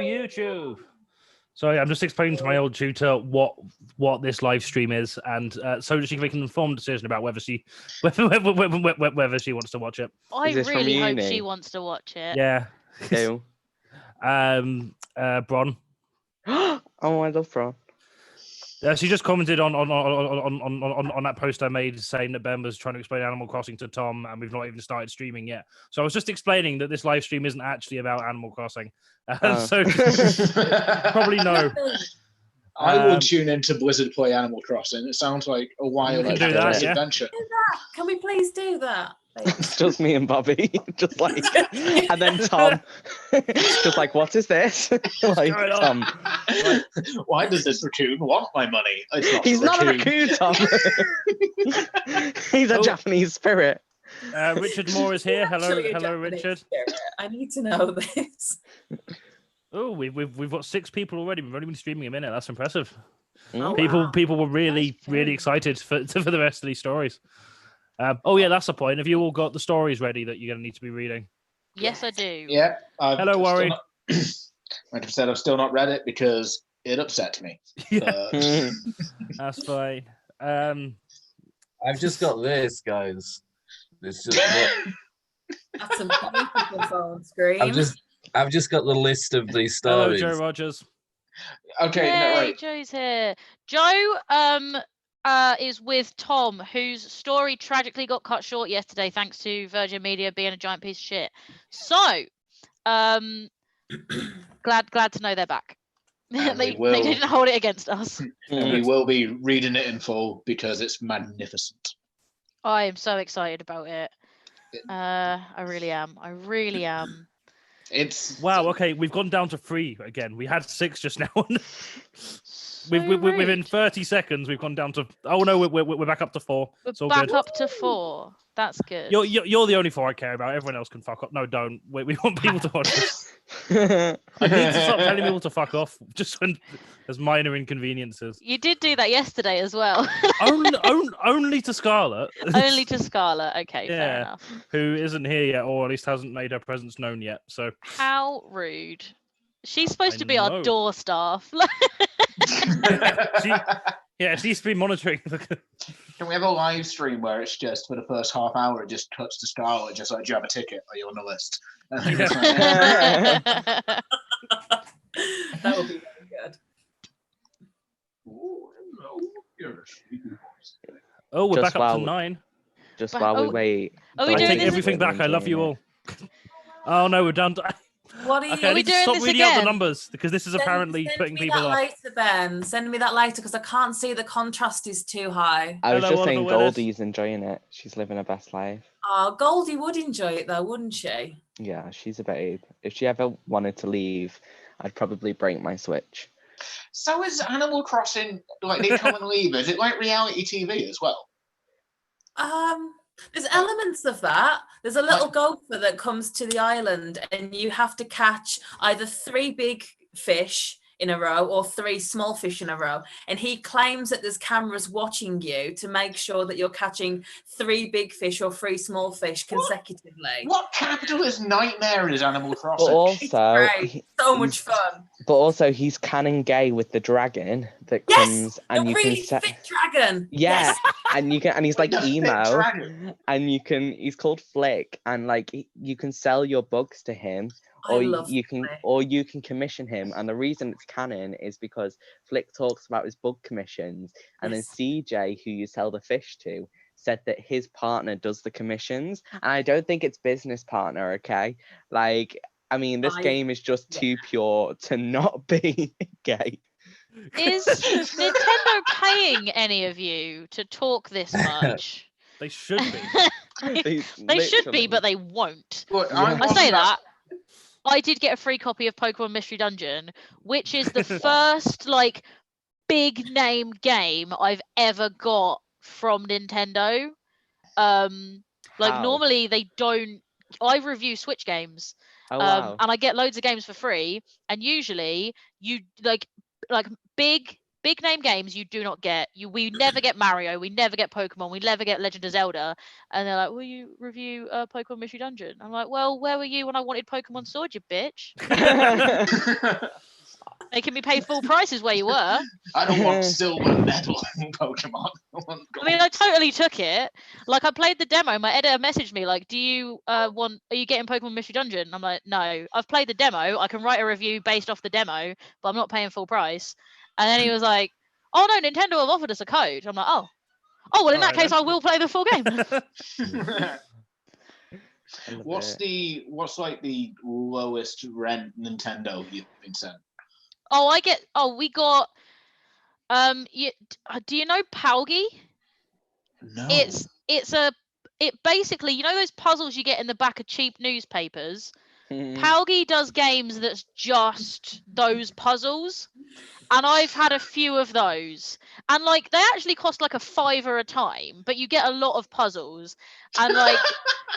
YouTube. Sorry, I'm just explaining to my old tutor what this live stream is, and so that she can make an informed decision about whether she whether she wants to watch it. I really hope she wants to watch it. Yeah. Who? Bron. Oh, I love Bron. She just commented on that post I made saying that Ben was trying to explain Animal Crossing to Tom, and we've not even started streaming yet. So I was just explaining that this live stream isn't actually about Animal Crossing. So probably no. I will tune into Blizzard play Animal Crossing. It sounds like a wild adventure. Do that. Can we please do that? It's just me and Bobby, just like, and then Tom, just like, what is this? Like, Tom, why does this raccoon want my money? He's not a raccoon, Tom. He's a Japanese spirit. Richard Moore is here. Hello, Richard. Spirit. I need to know this. Oh, we've got 6 people already. We've only been streaming a minute. That's impressive. Oh, People were really excited for the rest of these stories. Oh yeah, that's the point. Have you all got the stories ready that you're going to need to be reading? Yes, I do. Yeah. Hello, Worry. Like I said, I've still not read it because it upset me. That's fine. I've just got this, guys. It's just That's a beautiful phone screen. I've just got the list of these stories. Hello, Joe Rogers. Okay, Yay, right. Joe's here. Joe is with Tom, whose story tragically got cut short yesterday thanks to Virgin Media being a giant piece of shit. So, glad to know they're back. They didn't hold it against us. And we will be reading it in full because it's magnificent. I am so excited about it. I really am. It's wow. Okay, we've gone down to 3 again. We had 6 just now. Within 30 seconds, we've gone down to. Oh no, we're back up to 4. We're back up to 4. That's good. You're the only 4 I care about. Everyone else can fuck up. No, don't. We want people to watch this. I need to stop telling people to fuck off just when there's minor inconveniences. You did do that yesterday as well. only to Scarlett. Only to Scarlett. Okay, yeah, fair enough. Who isn't here yet, or at least hasn't made her presence known yet. So how rude. She's supposed to be our door staff. She's been monitoring. Can we have a live stream where it's just for the first half hour, it just cuts to Scarlett, just like, do you have a ticket? Are you on the list? That would be very good. Oh, we're back up to 9. Just while we wait. Are we I doing take this? everything back. I love you all. Oh no, we're down to. What are you? Okay, I need to stop reading out the numbers because this is apparently putting people off. Later, Ben. Send me that later because I can't see the contrast is too high. I was just saying Goldie's enjoying it. She's living her best life. Oh, Goldie would enjoy it though, wouldn't she? Yeah, she's a babe. If she ever wanted to leave, I'd probably break my Switch. So is Animal Crossing like they come and leave? Is it like reality TV as well? There's elements of that. There's a little gopher that comes to the island and you have to catch either 3 big fish in a row or 3 small fish in a row. And he claims that there's cameras watching you to make sure that you're catching 3 big fish or 3 small fish consecutively. What capitalist nightmare is Animal Crossing? But also, so much fun. But also, he's canon gay with the dragon that comes, and you really can set. Fit dragon. Yeah, yes. and you can, and he's like emo, and you can. He's called Flick, and like you can sell your bugs to him. Or you can commission him, and the reason it's canon is because Flick talks about his bug commissions, and then CJ, who you sell the fish to, said that his partner does the commissions, and I don't think it's business partner. Okay, like I mean, this game is just too pure to not be gay. Is Nintendo paying any of you to talk this much? They should be. They should be, but they won't. Well, I say that. I did get a free copy of Pokemon Mystery Dungeon, which is the first like big name game I've ever got from Nintendo. Normally they don't. I review Switch games, and I get loads of games for free. And usually you like big big name games you do not get. We never get Mario, we never get Pokemon, we never get Legend of Zelda. And they're like, will you review Pokemon Mystery Dungeon? I'm like, well, where were you when I wanted Pokemon Sword, you bitch? Making me pay full prices where you were. I don't want silver medal in Pokemon. I mean, I totally took it. Like, I played the demo. My editor messaged me like, "Do you are you getting Pokemon Mystery Dungeon?" I'm like, "No, I've played the demo. I can write a review based off the demo, but I'm not paying full price." And then he was like, "Oh no, Nintendo have offered us a code." I'm like, "Oh, well, in that case, I will play the full game." What's the lowest rent Nintendo you've been sent? We got do you know Palgi? No. It basically, you know those puzzles you get in the back of cheap newspapers? Palgi does games that's just those puzzles. And I've had a few of those. And like they actually cost like $5 a time, but you get a lot of puzzles. And like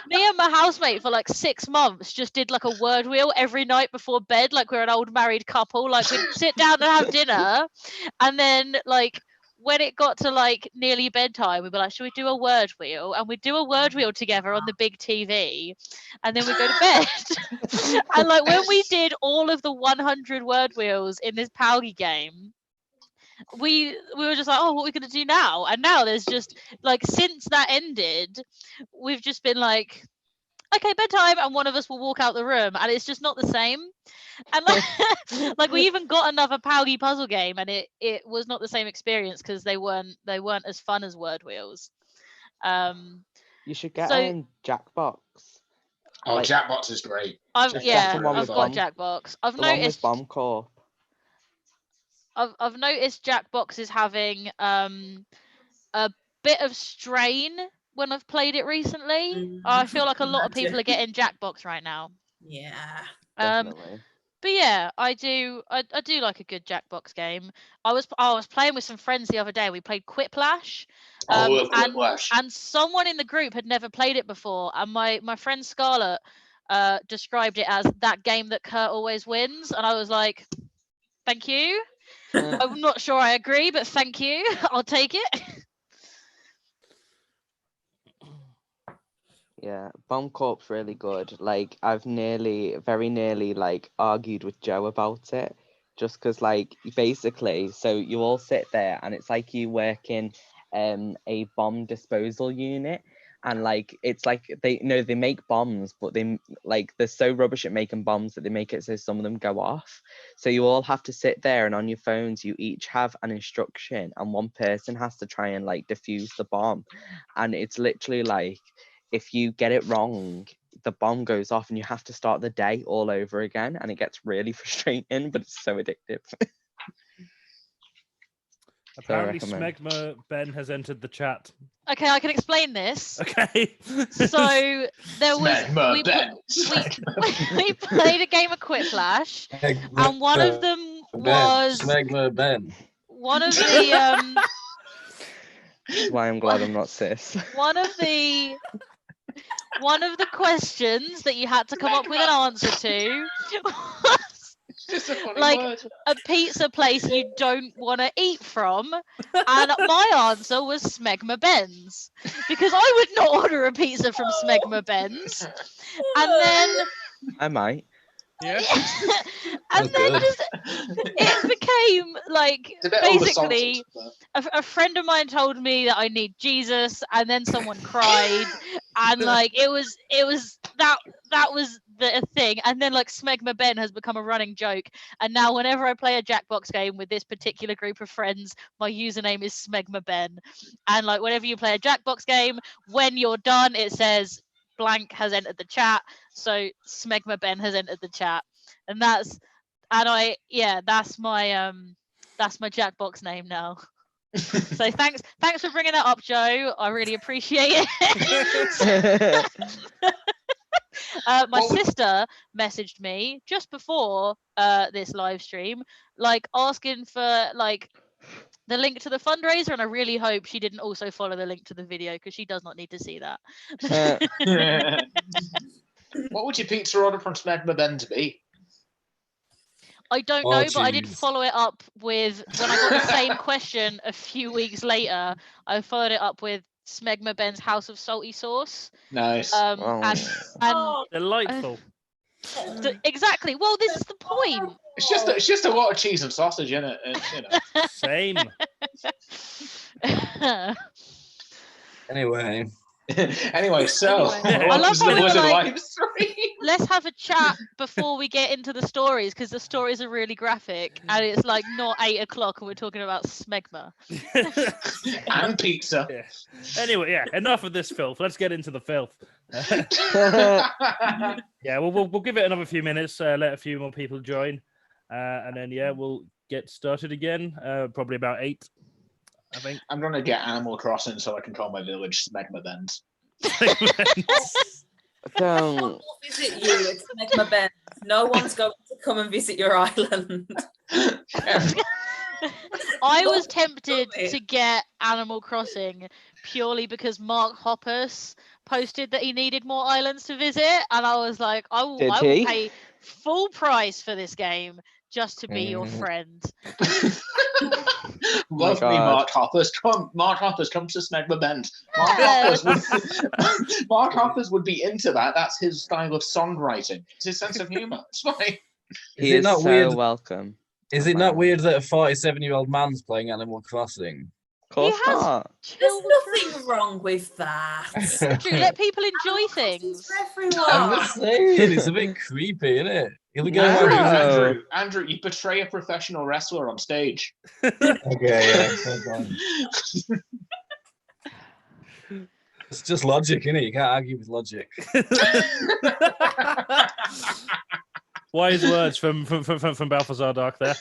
me and my housemate for like 6 months just did like a word wheel every night before bed, like we're an old married couple. Like we'd sit down and have dinner, and then like when it got to like nearly bedtime, we'd be like, should we do a word wheel? And we'd do a word wheel together on the big TV, and then we'd go to bed. And like when we did all of the 100 word wheels in this Palgi game, we were just like, oh, what are we gonna do now? And now there's just like, since that ended, we've just been like, okay, bedtime, and one of us will walk out the room, and it's just not the same. And like, like we even got another Palgi puzzle game, and it was not the same experience because they weren't as fun as word wheels. You should get Jackbox. Oh, like, Jackbox is great. I've got Jackbox. I've noticed Bomb Corp. I've noticed Jackbox is having a bit of strain when I've played it recently. I feel like a lot of people are getting Jackbox right now. Yeah. Definitely. But yeah, I do like a good Jackbox game. I was playing with some friends the other day. We played Quiplash. And someone in the group had never played it before. And my friend Scarlett described it as that game that Kurt always wins. And I was like, thank you. I'm not sure I agree, but thank you. I'll take it. Yeah, Bomb Corp's really good. Like, I've very nearly, like, argued with Joe about it. Just because, like, basically, so you all sit there and it's like you work in a bomb disposal unit. And, like, it's like they make bombs, but they're so rubbish at making bombs that they make it so some of them go off. So you all have to sit there, and on your phones, you each have an instruction, and one person has to try and, like, defuse the bomb. And it's literally like, if you get it wrong, the bomb goes off and you have to start the day all over again, and it gets really frustrating, but it's so addictive. Apparently, Smegma Ben has entered the chat. Okay, I can explain this. Okay. So there was we played a game of Quiplash, and one of them was Smegma Ben. One of the This is why I'm glad I'm not cis. One of the questions that you had to come up with an answer to was like a pizza place you don't want to eat from, and my answer was Smegma Ben's, because I would not order a pizza from Smegma Ben's. And then I might. Yeah. And then it became like, basically a friend of mine told me that I need Jesus, and then someone cried, and like it was that was the thing. And then like Smegma Ben has become a running joke, and now whenever I play a Jackbox game with this particular group of friends, my username is Smegma Ben. And like whenever you play a Jackbox game, when you're done, it says blank has entered the chat, so Smegma Ben has entered the chat, and that's my Jackbox name now. So thanks for bringing that up, Joe. I really appreciate it. My sister messaged me just before this live stream, like asking for like the link to the fundraiser, and I really hope she didn't also follow the link to the video, because she does not need to see that. What would your pizza order from Smegma Ben to be? I don't Oh, know, but I did jeez. follow it up with when I got the same question a few weeks later. I followed it up with Smegma Ben's House of Salty Sauce. Nice. And Oh, Delightful. exactly. Well, this is the point. It's just a lot of cheese and sausage in it, and, you know. Same. Anyway, Anyway, so Anyway. I love how we were like, live stream. let's have a chat before we get into the stories, because the stories are really graphic, and it's like not 8 o'clock and we're talking about smegma. And pizza. Yeah. Anyway, yeah, enough of this filth. Let's get into the filth. Yeah, we'll give it another few minutes, let a few more people join, and then yeah, we'll get started again. Probably about 8, I think. I'm gonna get Animal Crossing so I can call my village Smegma Bend. Don't. visit you. It's Smegma Bend. No one's going to come and visit your island. I was tempted to get Animal Crossing purely because Mark Hoppus posted that he needed more islands to visit, and I was like, I will pay full price for this game just to be your friend. Love me, Mark Hoppus. Mark Hoppus, come to Smegma Bend. Mark Hoppus would be into that. That's his style of songwriting. It's his sense of humor. It's fine. He is not so weird? welcome. Is it not weird that a 47-year-old man's playing Animal Crossing? Of course not. There's nothing wrong with that. Drew, let people enjoy things. I'm just saying, it's a bit creepy, isn't it? He'll be going No. Andrew, you betray a professional wrestler on stage. Okay, yeah. Hold on. It's just logic, innit? You can't argue with logic. Wise words from Balthazar Dark there.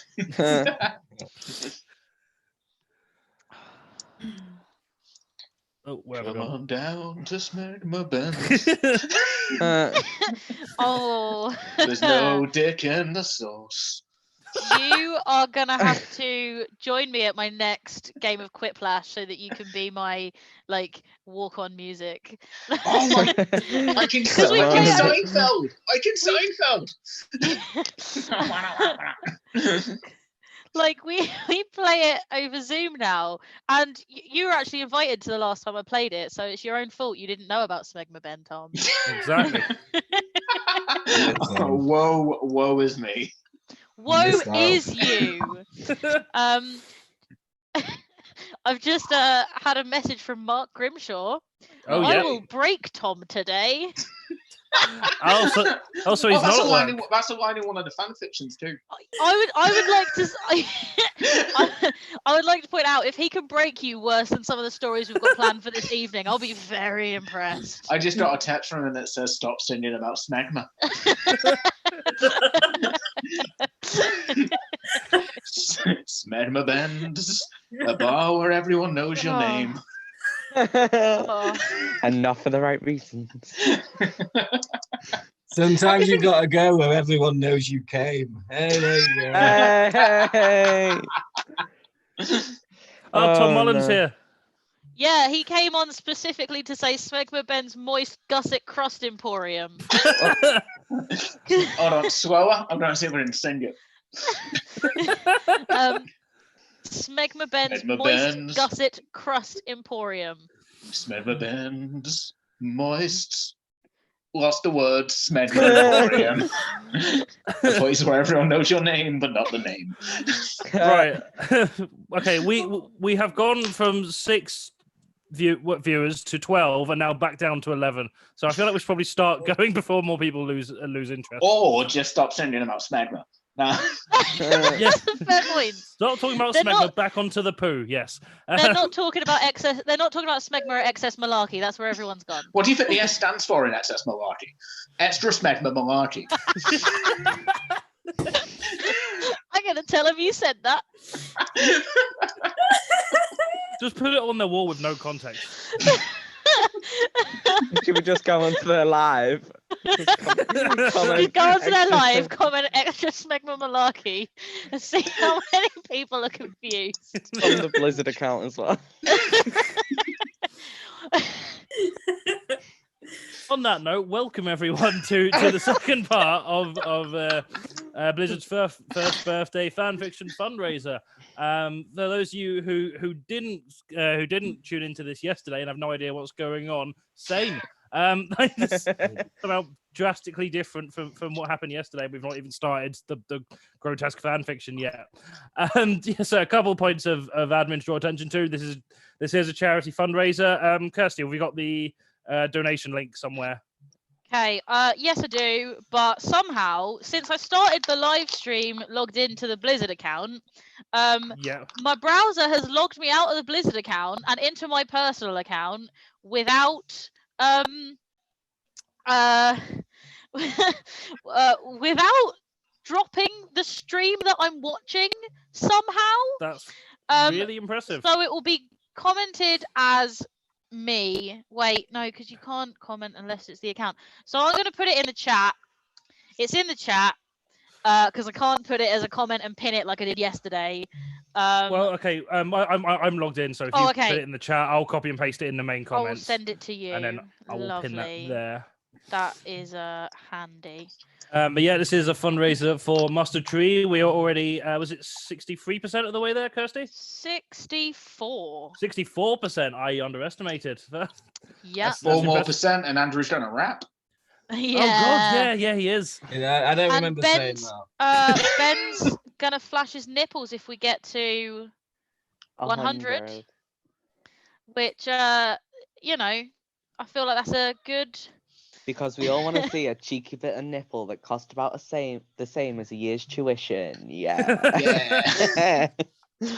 Oh, where have I Come gone? on down to Smegma Bend. Oh. There's no dick in the sauce. You are gonna have to join me at my next game of Quiplash so that you can be my walk-on music. Oh my! I can Seinfeld. I can Seinfeld. We play it over Zoom now, and you were actually invited to the last time I played it, so it's your own fault you didn't know about Smegma Ben, Tom. Exactly. Oh, woe is me. Woe is you. I've just had a message from Mark Grimshaw. Oh, I yeah. will break Tom today. Also, he's that's not a line. at work. That's a line in one of the fan fictions too. I would like to. I would like to point out, if he can break you worse than some of the stories we've got planned for this evening, I'll be very impressed. I just got a text from him that says, "Stop singing about Smegma." Smegma Bend, a bar where everyone knows your name. And not for the right reasons. Sometimes you gotta go where everyone knows you came. Hey, there you go. Hey. Tom Mullins here. Yeah, he came on specifically to say Smegma Ben's Moist Gusset Crust Emporium. Hold on, slower. I'm going to see if I can sing it. Smegma Ben's Smegma Moist Ben's. Gusset Crust Emporium. Smegma Ben's moist. Lost the word. Smegma Emporium. The place where everyone knows your name, but not the name. Right. Okay, we have gone from 6 viewers to 12 and now back down to 11. So I feel like we should probably start going before more people lose interest. Or just stop singing about Smegma. Nah. That's a fair point. Stop talking about They're Smegma, not- back onto the poo, yes. They're not talking about excess. They're not talking about Smegma or excess malarkey. That's where everyone's gone. What do you think the S stands for in excess malarkey? Extra Smegma malarkey. I'm gonna tell him you said that. Just put it on their wall with no context. Should we just go onto their live? Just go onto their live, comment extra Smegma malarkey, and see how many people are confused. On the Blizzard account as well. On that note, welcome everyone to the second part of Blizzard's first birthday fan fiction fundraiser. For those of you who didn't tune into this yesterday and have no idea what's going on, same. This about drastically different from what happened yesterday. We've not even started the grotesque fan fiction yet. So a couple points of admin to draw attention to. This is a charity fundraiser. Kirsty, have we got the donation link somewhere? Okay, yes I do, but somehow, since I started the live stream logged into the Blizzard account, my browser has logged me out of the Blizzard account and into my personal account without without dropping the stream that I'm watching somehow. That's really impressive. So it will be commented as me. Wait, no, because you can't comment unless it's the account. So I'm going to put it in the chat. It's in the chat because I can't put it as a comment and pin it like I did yesterday. Well, okay. I'm logged in, so if you put it in the chat, I'll copy and paste it in the main comments. I'll send it to you, and then I will pin that there. That is handy. But yeah, this is a fundraiser for Mustard Tree. We are already, was it 63% of the way there, Kirsty? 64. 64%. I underestimated. Yeah. 4 more percent, and Andrew's going to rap. Yeah. Oh God, yeah, he is. Yeah, I don't remember saying that. Ben's gonna flash his nipples if we get to 100, which you know, I feel like that's a good. Because we all want to see a cheeky bit of nipple that cost about the same as a year's tuition. Yeah. Yeah.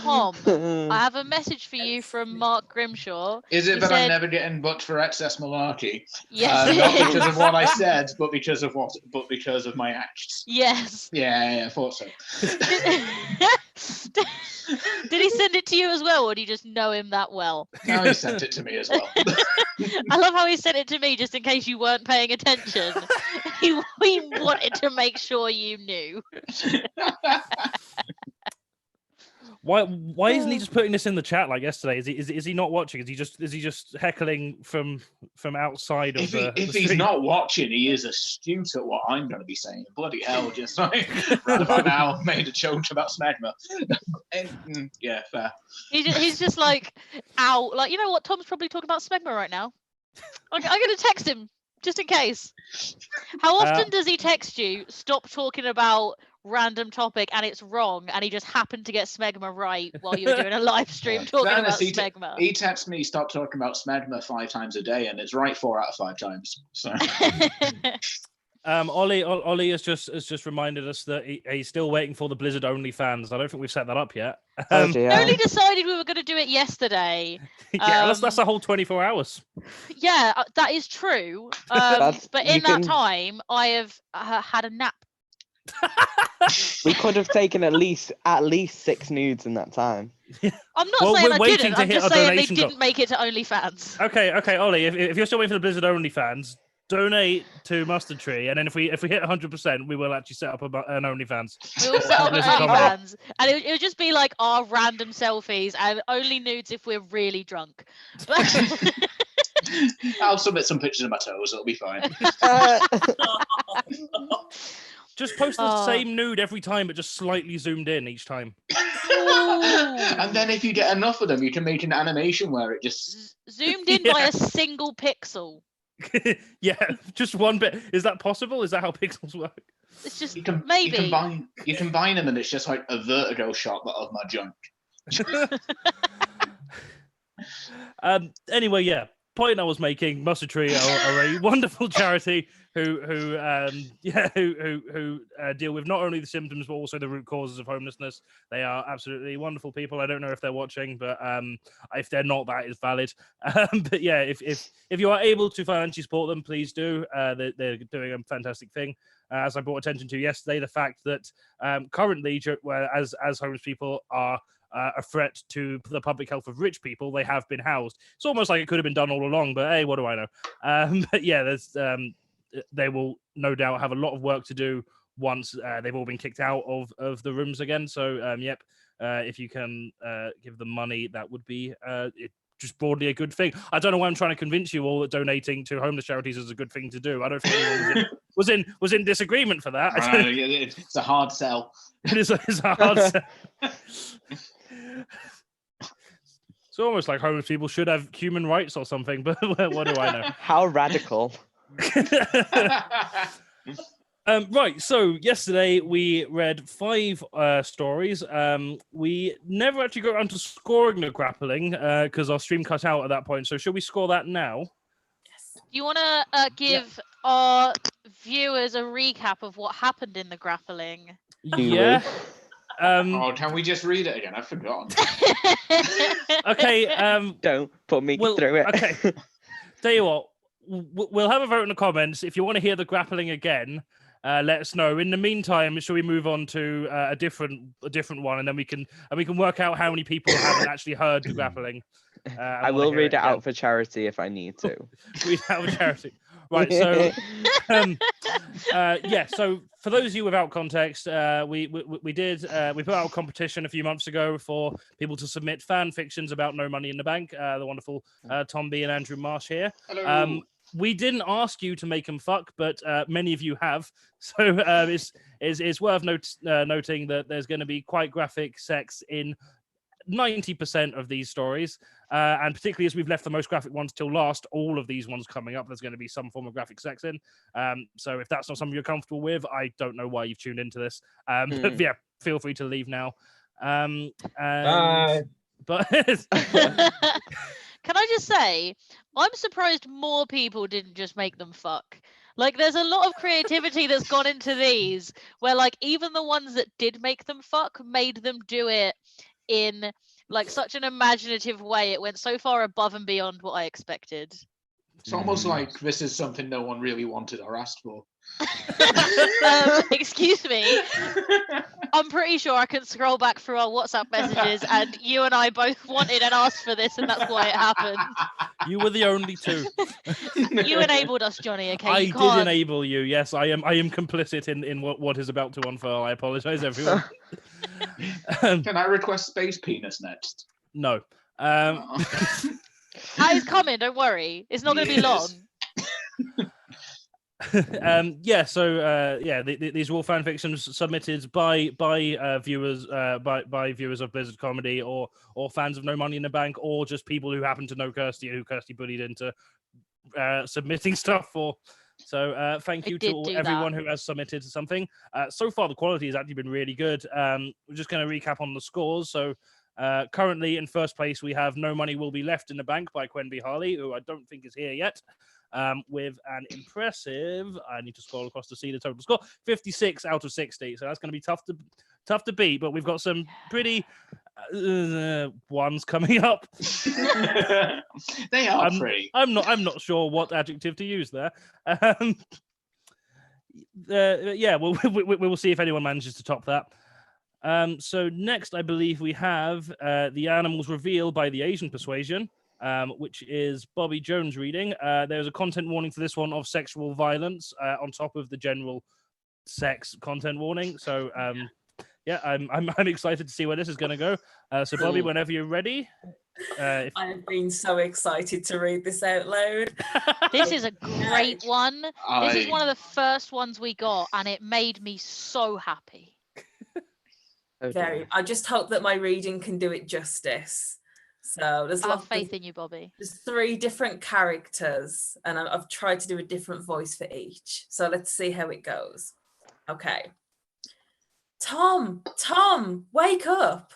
Tom, I have a message for you from Mark Grimshaw. Is it that I'm never getting booked for excess malarkey? Yes. Not because of what I said, but because of my acts. Yes. Yeah, I thought so. Did he send it to you as well, or do you just know him that well? No, he sent it to me as well. I love how he sent it to me just in case you weren't paying attention. he wanted to make sure you knew. Why isn't he just putting this in the chat like yesterday? Is he not watching? Is he just heckling from outside of if he's not watching, he is astute at what I'm going to be saying. Bloody hell, just like right about now made a joke about smegma. Yeah, fair. He's just like out, like, you know what? Tom's probably talking about smegma right now. I'm going to text him just in case. How often does he text you? Stop talking about random topic and it's wrong, and he just happened to get smegma right while you were doing a live stream talking about smegma. He texts me, stop talking about smegma 5 times a day, and it's right 4 out of 5 times. So Ollie has just reminded us that he's still waiting for the Blizzard only fans. I don't think we've set that up yet. We only decided we were going to do it yesterday. Yeah, that's a whole 24 hours. Yeah, that is true. But in that time, I have had a nap. We could have taken at least 6 nudes in that time. I'm not saying I didn't. I'm just saying they didn't make it to OnlyFans. Okay, Ollie. If you're still waiting for the Blizzard OnlyFans, donate to Mustard Tree, and then if we hit 100%, we will actually set up an OnlyFans. We will set up an OnlyFans, and it would just be like our random selfies and only nudes if we're really drunk. I'll submit some pictures of my toes. It'll be fine. Just post the same nude every time, but just slightly zoomed in each time. And then if you get enough of them, you can make an animation where it just zoomed in by a single pixel. Yeah, just one bit. Is that possible? Is that how pixels work? It's just maybe you combine them, and it's just like a vertigo shot but of my junk. Anyway, yeah. Point I was making, Mustard Tree are a wonderful charity who deal with not only the symptoms but also the root causes of homelessness. They are absolutely wonderful people. I don't know if they're watching, but if they're not, that is valid. But yeah, if you are able to financially support them, please do. They're doing a fantastic thing. As I brought attention to yesterday, the fact that currently, as homeless people are a threat to the public health of rich people, they have been housed. It's almost like it could have been done all along, but hey, what do I know? But yeah, there's they will no doubt have a lot of work to do once they've all been kicked out of the rooms again. So yep, if you can give them money, that would be just broadly a good thing. I don't know why I'm trying to convince you all that donating to homeless charities is a good thing to do. I don't think anyone was in disagreement for that. It's a hard sell. It's a hard sell. It's almost like homeless people should have human rights or something, but what do I know? How radical. Right, so yesterday we read 5 stories. We never actually got around to scoring the grappling because our stream cut out at that point. So should we score that now? Do you want to give our viewers a recap of what happened in the grappling? Yeah. Can we just read it again? I've forgotten. Okay. Don't put me through it. Okay. Tell you what, we'll have a vote in the comments. If you want to hear the grappling again, let us know. In the meantime, shall we move on to a different one, and then we can work out how many people haven't actually heard the grappling. I will read it out for charity if I need to. Read it out for charity. Right, so so for those of you without context, we put out a competition a few months ago for people to submit fan fictions about No Money in the Bank. The wonderful Tom B and Andrew Marsh here. Hello. We didn't ask you to make them fuck, but many of you have. So it's worth noting that there's going to be quite graphic sex in 90% of these stories, and particularly as we've left the most graphic ones till last, all of these ones coming up, there's going to be some form of graphic sex in. So if that's not something you're comfortable with, I don't know why you've tuned into this. But yeah, feel free to leave now. Bye. But Can I just say, I'm surprised more people didn't just make them fuck. Like, there's a lot of creativity that's gone into these, where like even the ones that did make them fuck made them do it in like such an imaginative way. It went so far above and beyond what I expected. It's almost like this is something no one really wanted or asked for. Excuse me. I'm pretty sure I can scroll back through our WhatsApp messages, and you and I both wanted and asked for this, and that's why it happened. you were the only two. You enabled us, Johnny. Okay, I did enable you. Yes, I am complicit in what is about to unfurl. I apologize, everyone. Can I request space penis next? No. It's coming. Don't worry. It's not going to be long. These are all fan fictions submitted by viewers by viewers of Blizzard Comedy or fans of No Money in the Bank, or just people who happen to know Kirsty, who Kirsty bullied into submitting stuff for. So thank you to everyone who has submitted something. So far the quality has actually been really good. We're just going to recap on the scores. So currently in first place we have No Money Will Be Left in the Bank by Quenby Harley, who I don't think is here yet. With an impressive, I need to scroll across to see the total score, 56 out of 60. So that's going to be tough to beat, but we've got some pretty ones coming up. They are pretty. I'm not sure what adjective to use there. We'll see if anyone manages to top that. So next, I believe we have The Animals Reveal by The Asian Persuasion. Which is Bobby Jones reading. There's a content warning for this one of sexual violence on top of the general sex content warning. So I'm excited to see where this is going to go. So Bobby, whenever you're ready. I've been so excited to read this out loud. This is a great one. This is one of the first ones we got, and it made me so happy. I just hope that my reading can do it justice. So there's I have faith in you, Bobby. There's 3 different characters, and I've tried to do a different voice for each. So let's see how it goes. Okay. Tom, wake up.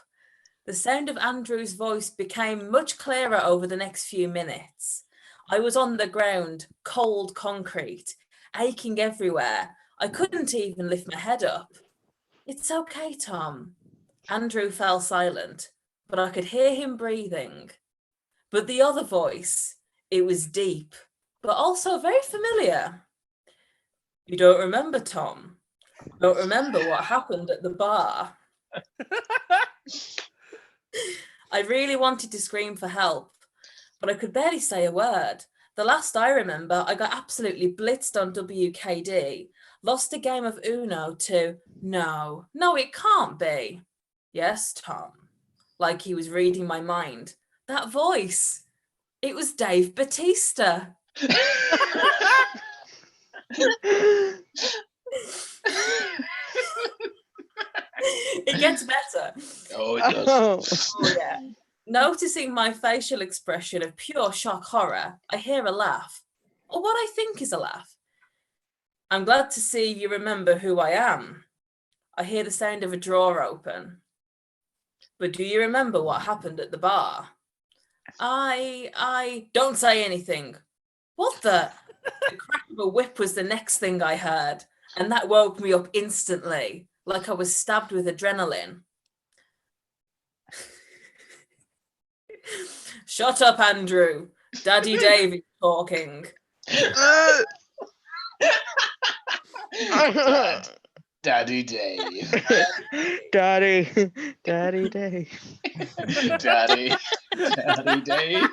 The sound of Andrew's voice became much clearer over the next few minutes. I was on the ground, cold concrete, aching everywhere. I couldn't even lift my head up. It's okay, Tom. Andrew fell silent, but I could hear him breathing. But the other voice, it was deep, but also very familiar. You don't remember, Tom? Don't remember what happened at the bar? I really wanted to scream for help, but I could barely say a word. The last I remember, I got absolutely blitzed on WKD, lost a game of Uno to, no, it can't be. Yes, Tom. Like he was reading my mind. That voice, It was Dave Bautista. It gets better. Oh, it does. Oh, yeah. Noticing my facial expression of pure shock horror, I hear a laugh, or what I think is a laugh. I'm glad to see you remember who I am. I hear the sound of a drawer open. But do you remember what happened at the bar? I don't say anything. What the? The crack of a whip was the next thing I heard, and that woke me up instantly, like I was stabbed with adrenaline. Shut up, Andrew. Daddy Dave is talking. Daddy Dave. Daddy Dave. Daddy Dave.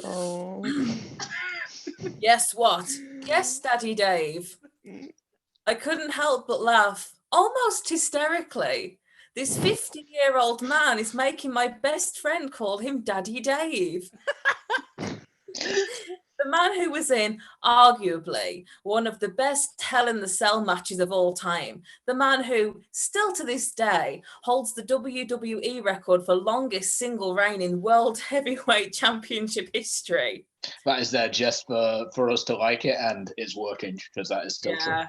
Oh. Guess what? Yes, Daddy Dave. I couldn't help but laugh, almost hysterically. This 50-year-old man is making my best friend call him Daddy Dave. The man who was in, arguably, one of the best Hell in the Cell matches of all time. The man who, still to this day, holds the WWE record for longest single reign in World Heavyweight Championship history. That is there just for us to like it, and it's working, because that is still true.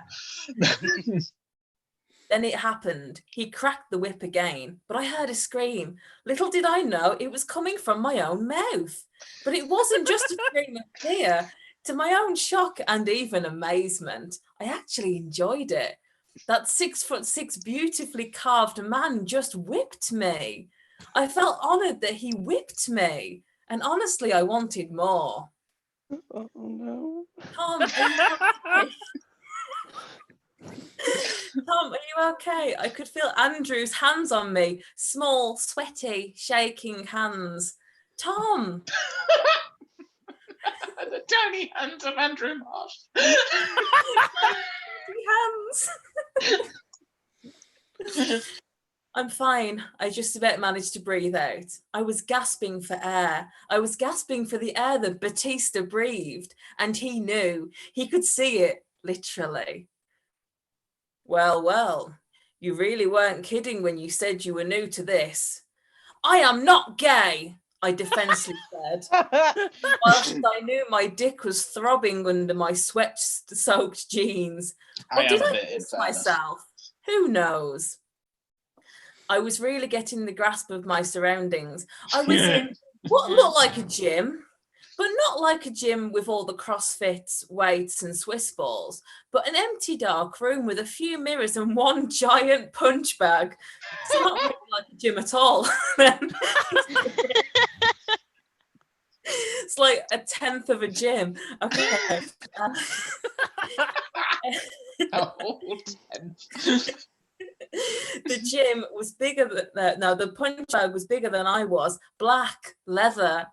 Then it happened. He cracked the whip again, but I heard a scream. Little did I know it was coming from my own mouth. But it wasn't just a scream of fear. To my own shock and even amazement, I actually enjoyed it. That 6'6" beautifully carved man just whipped me. I felt honoured that he whipped me. And honestly, I wanted more. Oh no. Tom, are you okay? Tom, are you okay? I could feel Andrew's hands on me. Small, sweaty, shaking hands. Tom! The tiny hands of Andrew Marsh. Hands. I'm fine. I just about managed to breathe out. I was gasping for air. I was gasping for the air that Bautista breathed, and he knew. He could see it, literally. Well, you really weren't kidding when you said you were new to this. I am not gay, I defensively said, whilst I knew my dick was throbbing under my sweat-soaked jeans. Or did I miss myself? Who knows? I was really getting the grasp of my surroundings. I was in what looked like a gym, but not like a gym with all the CrossFit weights and Swiss balls, but an empty dark room with a few mirrors and one giant punch bag. So not really like a gym at all. It's like a 10th of a gym. Okay. The gym was bigger than the punch bag was bigger than I was. Black leather.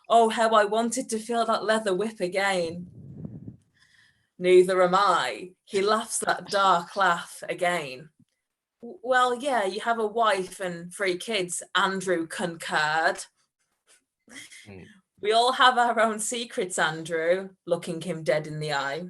Oh, how I wanted to feel that leather whip again. Neither am I. He laughs that dark laugh again. Well, yeah, you have a wife and 3 kids, Andrew concurred. We all have our own secrets, Andrew, looking him dead in the eye.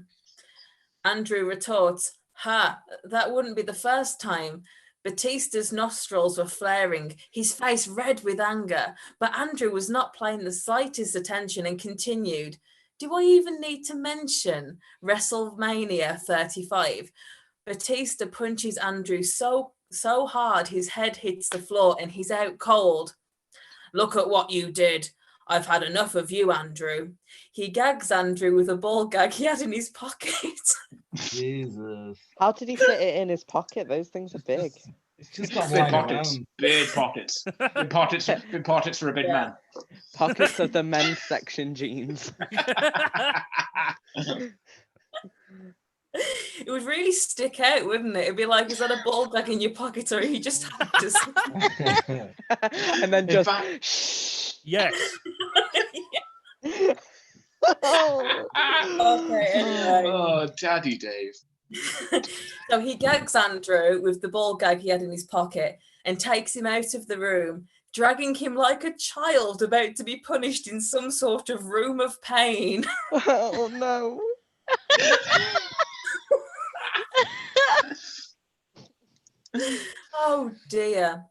Andrew retorts, that wouldn't be the first time. Bautista's nostrils were flaring, his face red with anger, but Andrew was not paying the slightest attention and continued, do I even need to mention WrestleMania 35? Bautista punches Andrew so hard his head hits the floor and he's out cold. Look at what you did. I've had enough of you, Andrew. He gags Andrew with a ball gag he had in his pocket. Jesus. How did he fit it in his pocket? Those things are big. It's just not Big lying pockets. around. Big pockets. Big pockets for a big man. Pockets of the men's section jeans. It would really stick out, wouldn't it? It'd be like, is that a ball gag in your pocket or he just had to... And then just... Yes. Okay, anyway. Oh, Daddy Dave. So he gags Andrew with the ball gag he had in his pocket and takes him out of the room, dragging him like a child about to be punished in some sort of room of pain. Oh no. Oh dear.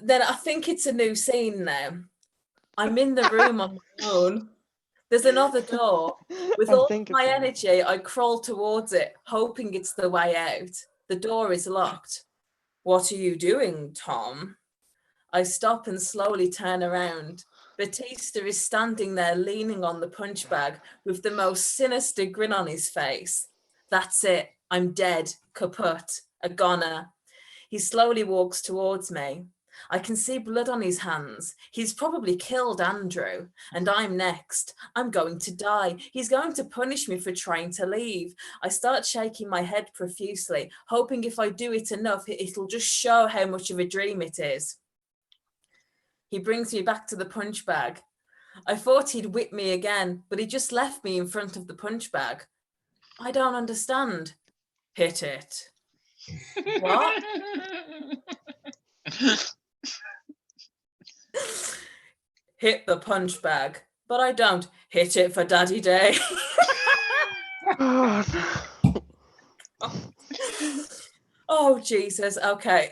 Then I think it's a new scene now. I'm in the room on my own. There's another door. With all of my energy, I crawl towards it, hoping it's the way out. The door is locked. What are you doing, Tom? I stop and slowly turn around. Batista is standing there leaning on the punch bag with the most sinister grin on his face. That's it. I'm dead, kaput, a goner. He slowly walks towards me. I can see blood on his hands. He's probably killed Andrew, and I'm next. I'm going to die. He's going to punish me for trying to leave. I start shaking my head profusely, hoping if I do it enough, it'll just show how much of a dream it is. He brings me back to the punch bag. I thought he'd whip me again, but he just left me in front of the punch bag. I don't understand. Hit it. What? Hit the punch bag, but I don't hit it for Daddy Day. Oh, Jesus. Okay.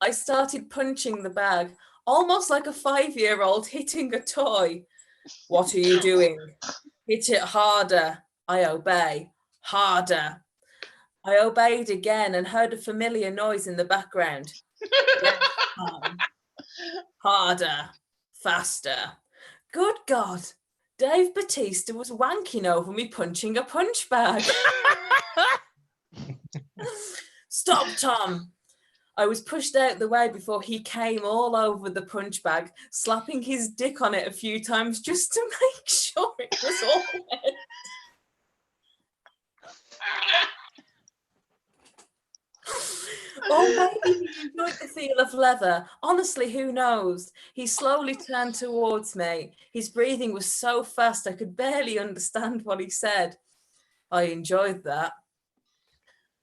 I started punching the bag, almost like a 5-year-old hitting a toy. What are you doing? Hit it harder. I obey. Harder. I obeyed again and heard a familiar noise in the background. Yes, harder. Faster. Good God. Dave Batista was wanking over me punching a punch bag. Stop, Tom. I was pushed out the way before he came all over the punch bag, slapping his dick on it a few times just to make sure it was all wet. Oh, maybe he enjoyed the feel of leather. Honestly, who knows? He slowly turned towards me. His breathing was so fast I could barely understand what he said. I enjoyed that.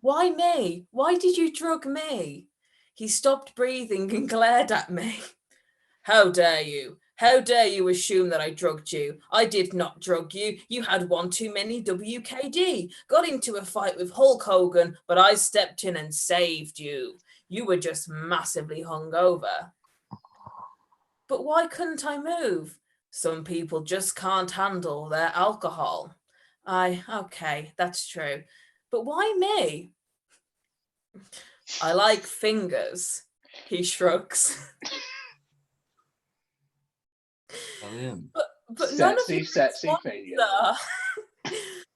Why me? Why did you drug me? He stopped breathing and glared at me. How dare you? How dare you assume that I drugged you? I did not drug you. You had one too many WKD. Got into a fight with Hulk Hogan, but I stepped in and saved you. You were just massively hungover. But why couldn't I move? Some people just can't handle their alcohol. Okay, that's true. But why me? I like fingers. He shrugs. But none of you sexy fingers.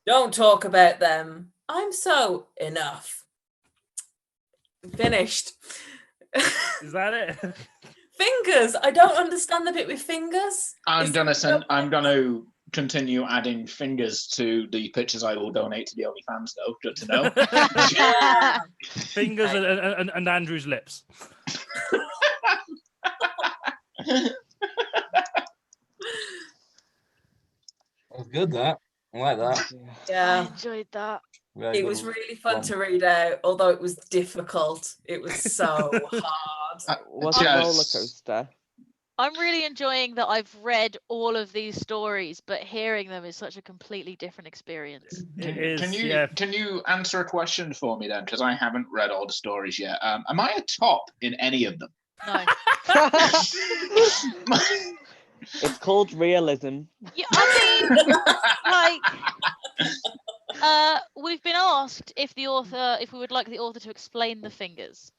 Don't talk about them. I'm so enough. Finished. Is that it? Fingers. I don't understand the bit with fingers. I'm gonna continue adding fingers to the pictures I will donate to the OnlyFans, though. Good to know. Fingers and Andrew's lips. That's good, that. I like that. Yeah. I enjoyed that. Very It good was really fun one. to read out, although it was difficult. It was so hard. What's a roller coaster? I'm really enjoying that I've read all of these stories, but hearing them is such a completely different experience. Can you answer a question for me then? Because I haven't read all the stories yet. Am I a top in any of them? No. It's called realism. Yeah, I mean, like, we've been asked if we would like the author to explain the fingers.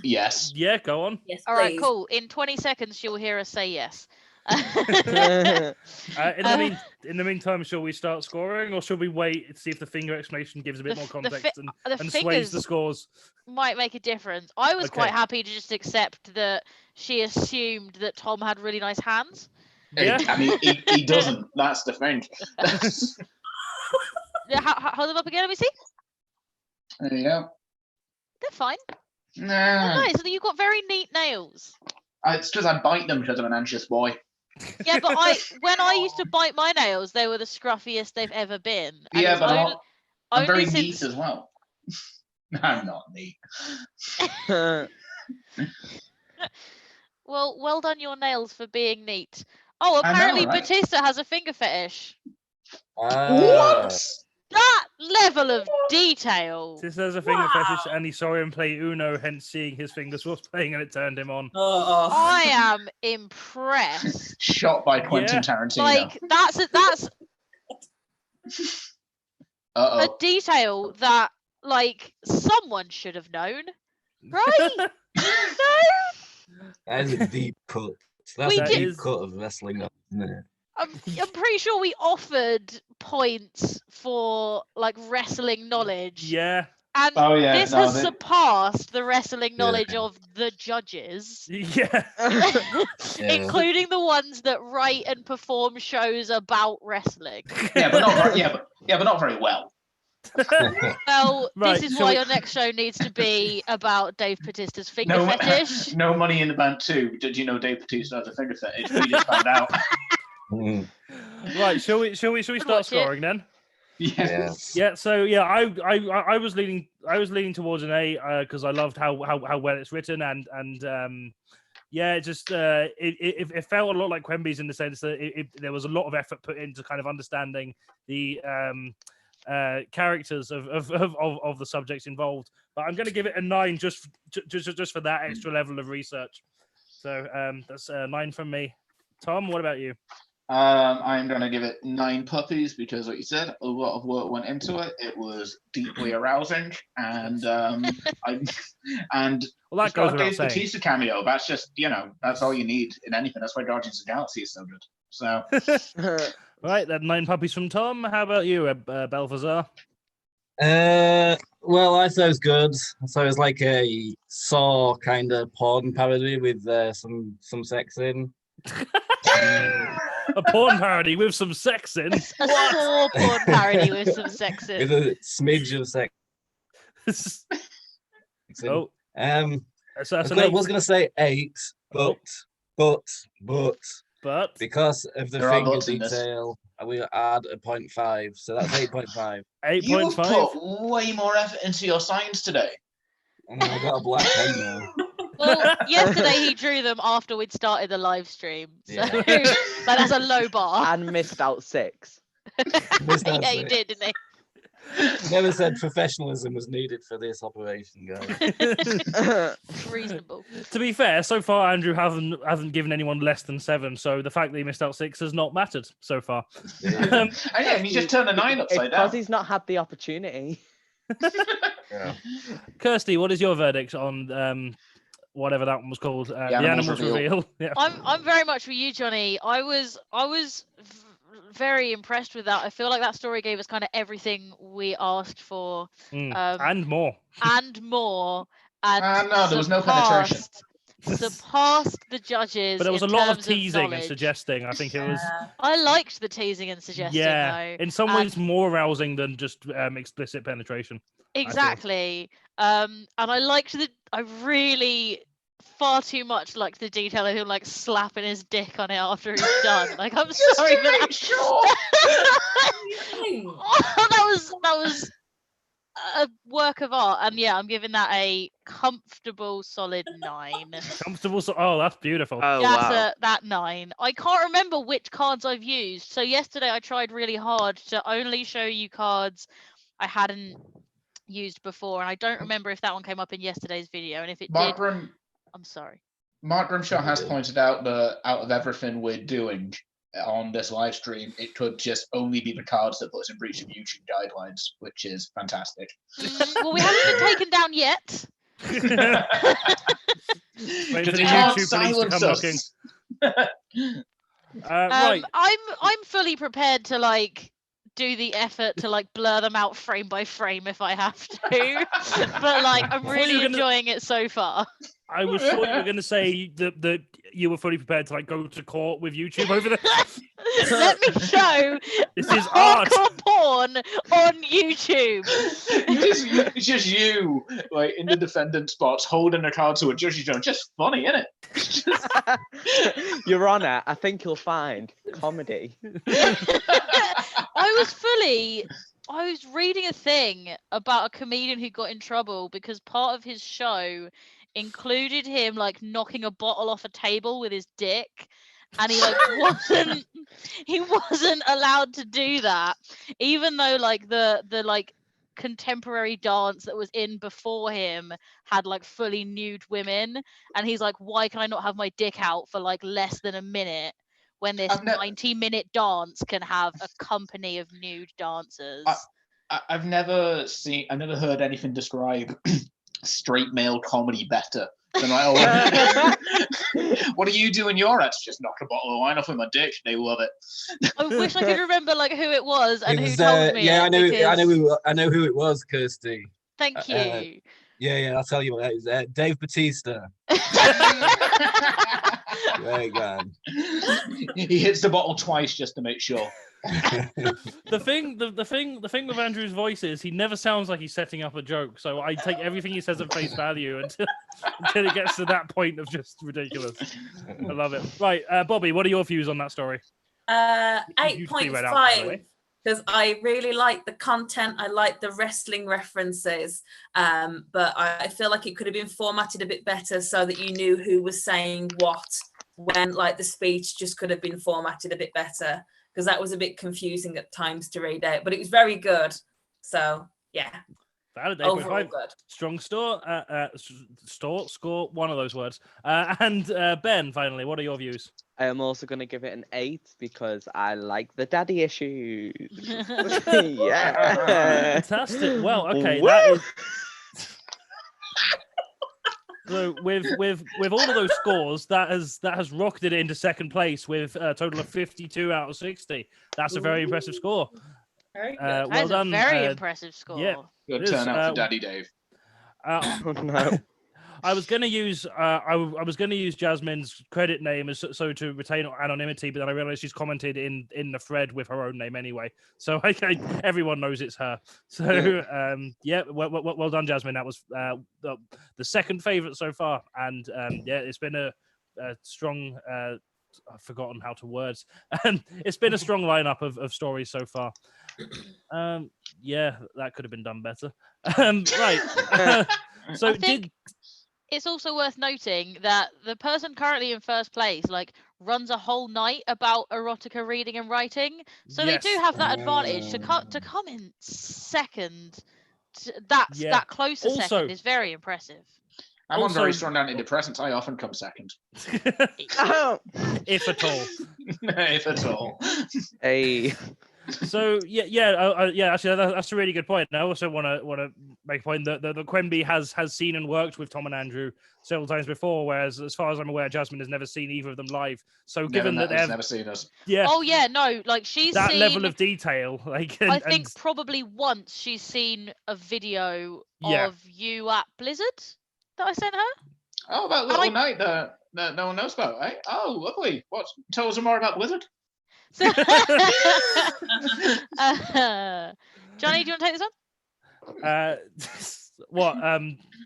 Yes. Yeah, go on. Yes, All right, please. cool. In 20 seconds, you'll hear us say yes. In the meantime, shall we start scoring, or should we wait and see if the finger explanation gives a bit more context and sways the scores? Might make a difference. I was Okay. quite happy to just accept that she assumed that Tom had really nice hands. Yeah. I mean, he doesn't. That's the thing. Hold them up again, let me see. There you go. They're fine. Nah. Oh, nice. You've got very neat nails. It's because I bite them because I'm an anxious boy. Yeah, but when I used to bite my nails, they were the scruffiest they've ever been. And Yeah, it's but I'm very since... neat as well. I'm not neat. Well done your nails for being neat. Oh, I know, apparently right? Batista has a finger fetish. What? That level of detail. This has a finger Wow. fetish, and he saw him play Uno, hence seeing his fingers was playing, and it turned him on. Oh. I am impressed. Shot by Quentin Yeah. Tarantino. Like that's a Uh-oh. detail that like someone should have known, right? No. That is a deep cut. That's We a did- deep cut of wrestling, isn't it? I'm pretty sure we offered points for like wrestling knowledge. Yeah. And Oh, yeah, this no, has they- surpassed the wrestling Yeah. knowledge of the judges, Yeah. including the ones that write and perform shows about wrestling. Yeah, but not very, but not very well. Well, Right, this is shall why we- your next show needs to be about Dave Batista's finger No, fetish. no Money in the Bank 2. Did you know Dave Bautista has a finger fetish? We just found out. Mm. Right. Shall we start watch it. scoring then? Yes. Yeah. So yeah, I was leaning towards an A because I loved how well it's written and yeah, it just it felt a lot like Quemby's in the sense that there was a lot of effort put into kind of understanding the characters of the subjects involved. But I'm going to give it a 9 just for that extra level of research. So that's a 9 from me. Tom, what about you? I'm going to give it 9 puppies because, like you said, a lot of work went into it. It was deeply arousing, and Well, that it's got goes a without Dave saying. Bautista cameo. That's just, that's all you need in anything. That's why Guardians of the Galaxy is so good. So Right, that 9 puppies from Tom. How about you, Balthazar? Well, I thought it was good. So it's like a Saw kind of porn parody with some sex in. A porn parody with some sex in. A Saw porn parody with some sex in. With a smidge of sex in. Oh, so that's an I 8. was going to say 8, but But because of the There are finger buts in this. detail, I will add a 0.5. So that's 8.5. you've 8.5. put way more effort into your science today. And I got a black pen now. Well, yesterday he drew them after we'd started the live stream. So Yeah. but that's a low bar. And missed out 6. Missed out Yeah, he 6. did, didn't he? Never said professionalism was needed for this operation, guys. Reasonable. To be fair, so far Andrew hasn't given anyone less than 7, so the fact that he missed out 6 has not mattered so far. Yeah. And you just turned a 9 It's upside because down. he's not had the opportunity. Yeah. Kirsty, what is your verdict on whatever that one was called? The Animals Animals Reveal. Reveal. Yeah. I'm very much with you, Johnny. I was very impressed with that. I feel like that story gave us kind of everything we asked for, And more. and more. And No, there was no penetration. surpassed the judges. But there was a in lot of terms teasing and knowledge. suggesting. I think it was. I liked the teasing and suggesting, Yeah, though. in some ways and- more arousing than just explicit penetration. Exactly. And I liked I really far too much liked the detail of him like slapping his dick on it after he's done. Like, I'm Just sorry to for make that. sure. that was a work of art, and yeah, I'm giving that a comfortable solid 9. Comfortable. Oh, that's beautiful. Oh, That's wow. that 9. I can't remember which cards I've used. So yesterday I tried really hard to only show you cards I hadn't used before, and I don't remember if that one came up in yesterday's video. And if it did, I'm sorry. Mark Grimshaw has pointed out that out of everything we're doing on this live stream, it could just only be the cards that put us in breach of YouTube guidelines, which is fantastic. Well, we haven't been taken down yet. Wait for Because the you can't YouTube police to come knocking. silence us. Right. I'm fully prepared to like do the effort to like blur them out frame by frame if I have to. But like I'm thought you were really gonna- enjoying it so far. I was sure you were going to say that you were fully prepared to like go to court with YouTube over this. Let me show This is art. hardcore porn on YouTube. It's just you, like in the defendant spots, holding a card to a judge's zone. Just funny, isn't it? Your Honour, I think you'll find comedy. I was reading a thing about a comedian who got in trouble because part of his show included him like knocking a bottle off a table with his dick, and he like wasn't allowed to do that, even though like the like contemporary dance that was in before him had like fully nude women, and he's like, why can I not have my dick out for like less than a minute when this 90-minute dance can have a company of nude dancers? I've never heard anything describe straight male comedy better than like, oh, what do you do in your ads? Just knock a bottle of wine off with my dick. They love it. I wish I could remember like who it was and It who was, told me. yeah, because... I know who it was, Kirsty. Thank you. Yeah, I'll tell you what it was. Dave Bautista. Very good. He hits the bottle twice just to make sure. The thing with Andrew's voice is he never sounds like he's setting up a joke. So I take everything he says at face value until it gets to that point of just ridiculous. I love it. Right, Bobby, what are your views on that story? 8.5. Because I really like the content, I like the wrestling references, but I feel like it could have been formatted a bit better so that you knew who was saying what, when like the speech just could have been formatted a bit better, because that was a bit confusing at times to read out, but it was very good. So yeah, Valid. Overall good. Strong score, one of those words. And Ben, finally, what are your views? I am also going to give it an 8 because I like the daddy issues. Yeah. Fantastic. Well, okay, Woo! that is. So with all of those scores, that has rocketed it into second place with a total of 52 out of 60. That's a very impressive score. Very good. That Well is done. a very impressive score. Yeah. Good turnout for Daddy Dave. Oh, no. I was going to use I was going to use Jasmine's credit name so to retain anonymity, but then I realized she's commented in the thread with her own name anyway, so everyone knows it's her. So yeah, well done, Jasmine. That was the second favorite so far, and yeah, it's been a strong. I've forgotten how to words. It's been a strong lineup of stories so far. Yeah, that could have been done better. Right. So I think it's also worth noting that the person currently in first place like runs a whole night about erotica reading and writing, so Yes. they do have that advantage to come in second. That closer Also, second is very impressive. I'm on very strong antidepressants. I often come second. If at all. If at all. Hey. So yeah. Actually, that's a really good point. And I also want to make a point that Quemby has seen and worked with Tom and Andrew several times before, whereas as far as I'm aware, Jasmine has never seen either of them live. So given that they've never seen us, yeah. Oh yeah, no, like she's that seen, level of detail, like I think probably once she's seen a video of you at Blizzard that I sent her. Oh, about little night that no one knows about, right? Oh, lovely. What? Tell us more about Blizzard. So, Johnny, do you want to take this one? What?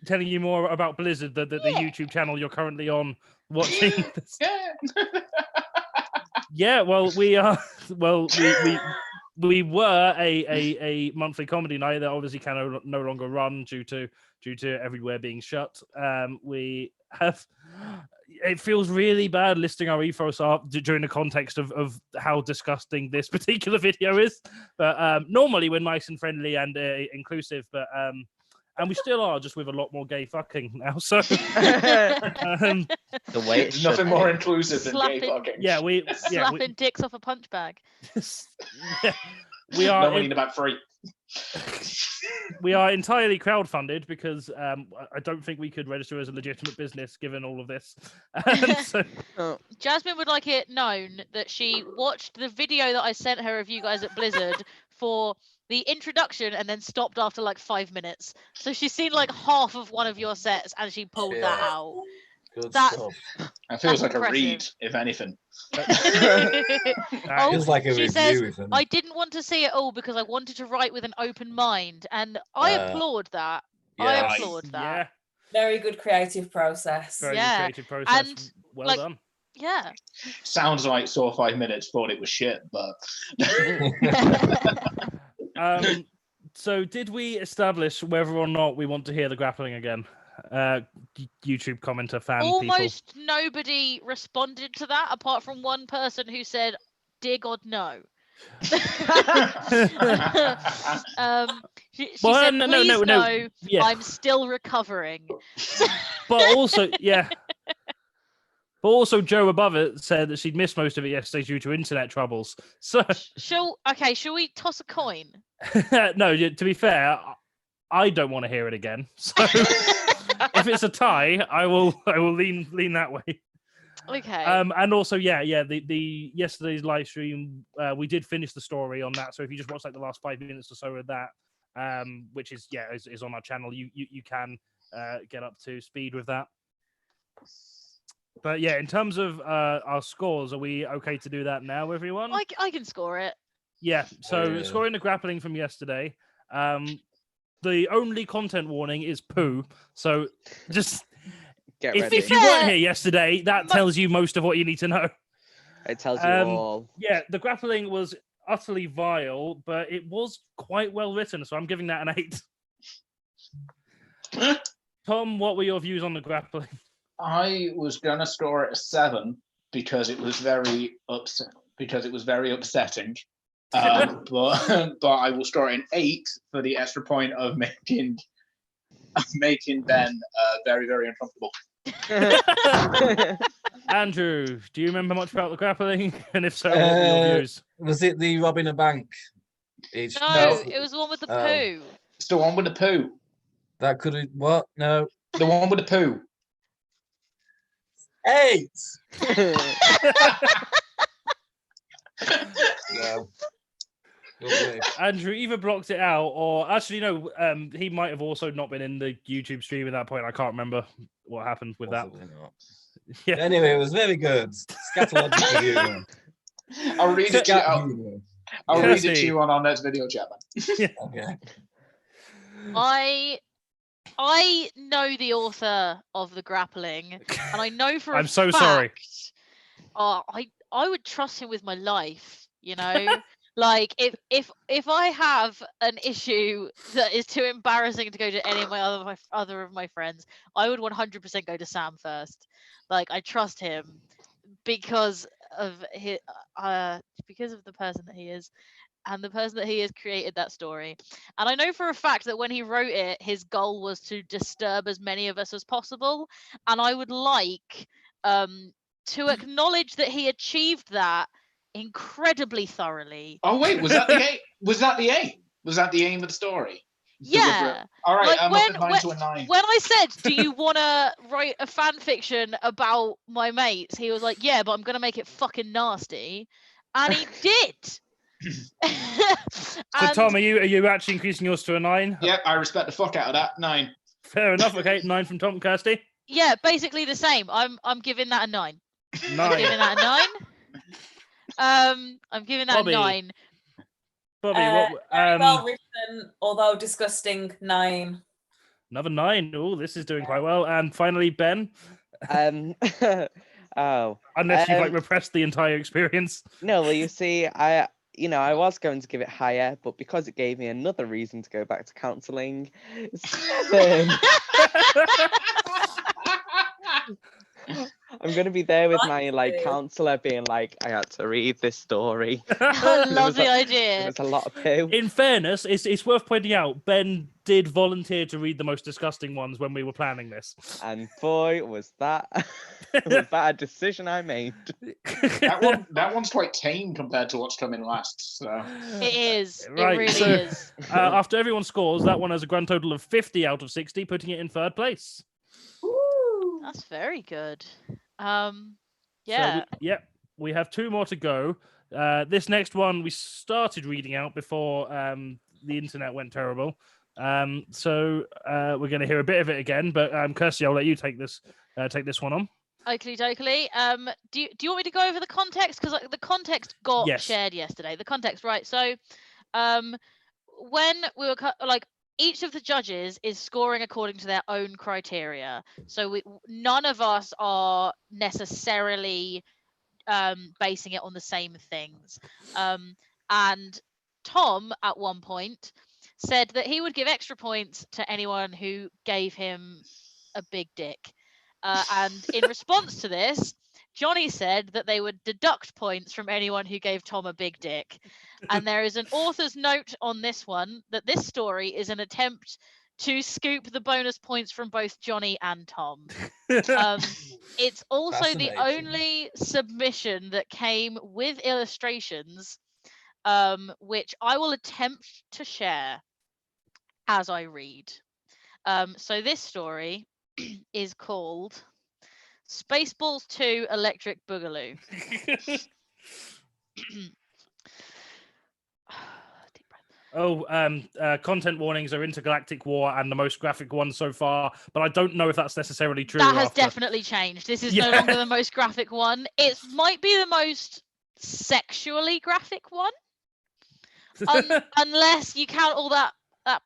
Telling you more about Blizzard, the YouTube channel you're currently on watching. Yeah. Yeah. Well, we are. Well, we were a monthly comedy night that obviously can no longer run due to everywhere being shut. We have. It feels really bad listing our ethos up during the context of how disgusting this particular video is. But normally we're nice and friendly and inclusive, but and we still are, just with a lot more gay fucking now. So The way it's nothing more inclusive than gay fucking. Yeah, slapping dicks off a punch bag. Yeah, we are. No money in about free. We are entirely crowdfunded because I don't think we could register as a legitimate business given all of this. Jasmine would like it known that she watched the video that I sent her of you guys at Blizzard for the introduction and then stopped after like 5 minutes. So she's seen like half of one of your sets and she pulled that out. Good That- stuff. It feels like impressive. a read, if anything. Feels like a she review. says, Isn't it? I didn't want to see it all because I wanted to write with an open mind, and I applaud that. I yeah. applaud that. Yeah, Very good creative process. very Yeah, creative process. and, Well like- done. Yeah. Sounds like saw 5 minutes, thought it was shit, but So did we establish whether or not we want to hear the grappling again? YouTube commenter fan Almost nobody responded to that apart from one person who said, "Dear God, no." She said, "Please no, Yeah. I'm still recovering." But also, yeah. But also, Joe above it said that she'd missed most of it yesterday due to internet troubles. So, shall we toss a coin? No, to be fair, I don't want to hear it again. So, if it's a tie, I will lean that way. Okay. And also, the yesterday's live stream, we did finish the story on that. So if you just watch like the last 5 minutes or so of that, which is on our channel, you can get up to speed with that. But yeah, in terms of our scores, are we okay to do that now, everyone? I can score it. Yeah. So scoring the grappling from yesterday. The only content warning is poo. So just if you weren't here yesterday, that tells you most of what you need to know. It tells you all. Yeah, the grappling was utterly vile, but it was quite well written. So I'm giving that an 8. Tom, what were your views on the grappling? I was gonna score it a 7 because it was very upsetting. But I will score it an 8 for the extra point of making Ben very, very uncomfortable. Andrew, do you remember much about the grappling? And if so, what were your views? Was it the robbing a bank? No, it was the one with the poo. It's the one with the poo. That could have what? No. The one with the poo. 8. No. Andrew either blocked it out or actually no, he might have also not been in the YouTube stream at that point. I can't remember what happened with that. Not. Yeah. Anyway, it was very good. Scatological humor. I'll read it to you on our next video chat. Yeah. Okay. I know the author of the grappling, and I know for I'm so sorry. I would trust him with my life, you know. Like if I have an issue that is too embarrassing to go to any of my other of my friends, I would 100% go to Sam first. Like I trust him because of his because of the person that he is. And the person that he has created that story. And I know for a fact that when he wrote it, his goal was to disturb as many of us as possible. And I would like to acknowledge that he achieved that incredibly thoroughly. Oh wait, was that the aim? Was that the aim? Was that the aim of the story? Yeah. All right, like I'm up at 9 to a 9. When I said, "Do you want to write a fan fiction about my mates?" He was like, "Yeah, but I'm gonna make it fucking nasty," and he did. So Tom, are you actually increasing yours to a 9? Yep, I respect the fuck out of that. 9. Fair enough. Okay, 9 from Tom. Kirsty? Yeah, basically the same. I'm giving that a 9. 9. I'm giving that a 9. I'm giving that Bobby. a 9. Bobby, very well written, although disgusting. 9. Another 9. Oh, this is doing quite well. And finally, Ben. Oh. Unless you've like repressed the entire experience. No, well, you see, I was going to give it higher, but because it gave me another reason to go back to counselling, 7. I'm going to be there with my counsellor being like, I had to read this story. I love the idea. There's a lot of poo. In fairness, it's worth pointing out, Ben did volunteer to read the most disgusting ones when we were planning this. And boy, was that a decision I made. That one's quite tame compared to what's coming last. So. It is. Right, it really so, is. After everyone scores, that one has a grand total of 50 out of 60, putting it in 3rd place. That's very good. Yeah. So we have 2 more to go. This next one we started reading out before the internet went terrible. So we're going to hear a bit of it again, but Kirsty, I'll let you take this one on. Oakley dokley. Do you want me to go over the context? Because the context got shared yesterday. The context, right? So when we were each of the judges is scoring according to their own criteria. So none of us are necessarily basing it on the same things. And Tom, at one point, said that he would give extra points to anyone who gave him a big dick. And in response to this, Johnny said that they would deduct points from anyone who gave Tom a big dick. And there is an author's note on this one that this story is an attempt to scoop the bonus points from both Johnny and Tom. It's also the only submission that came with illustrations, which I will attempt to share as I read. So this story is called Spaceballs 2 Electric Boogaloo. Content warnings are Intergalactic War and the most graphic one so far, but I don't know if that's necessarily true. That has definitely changed. This is no longer the most graphic one. It might be the most sexually graphic one. Unless you count all that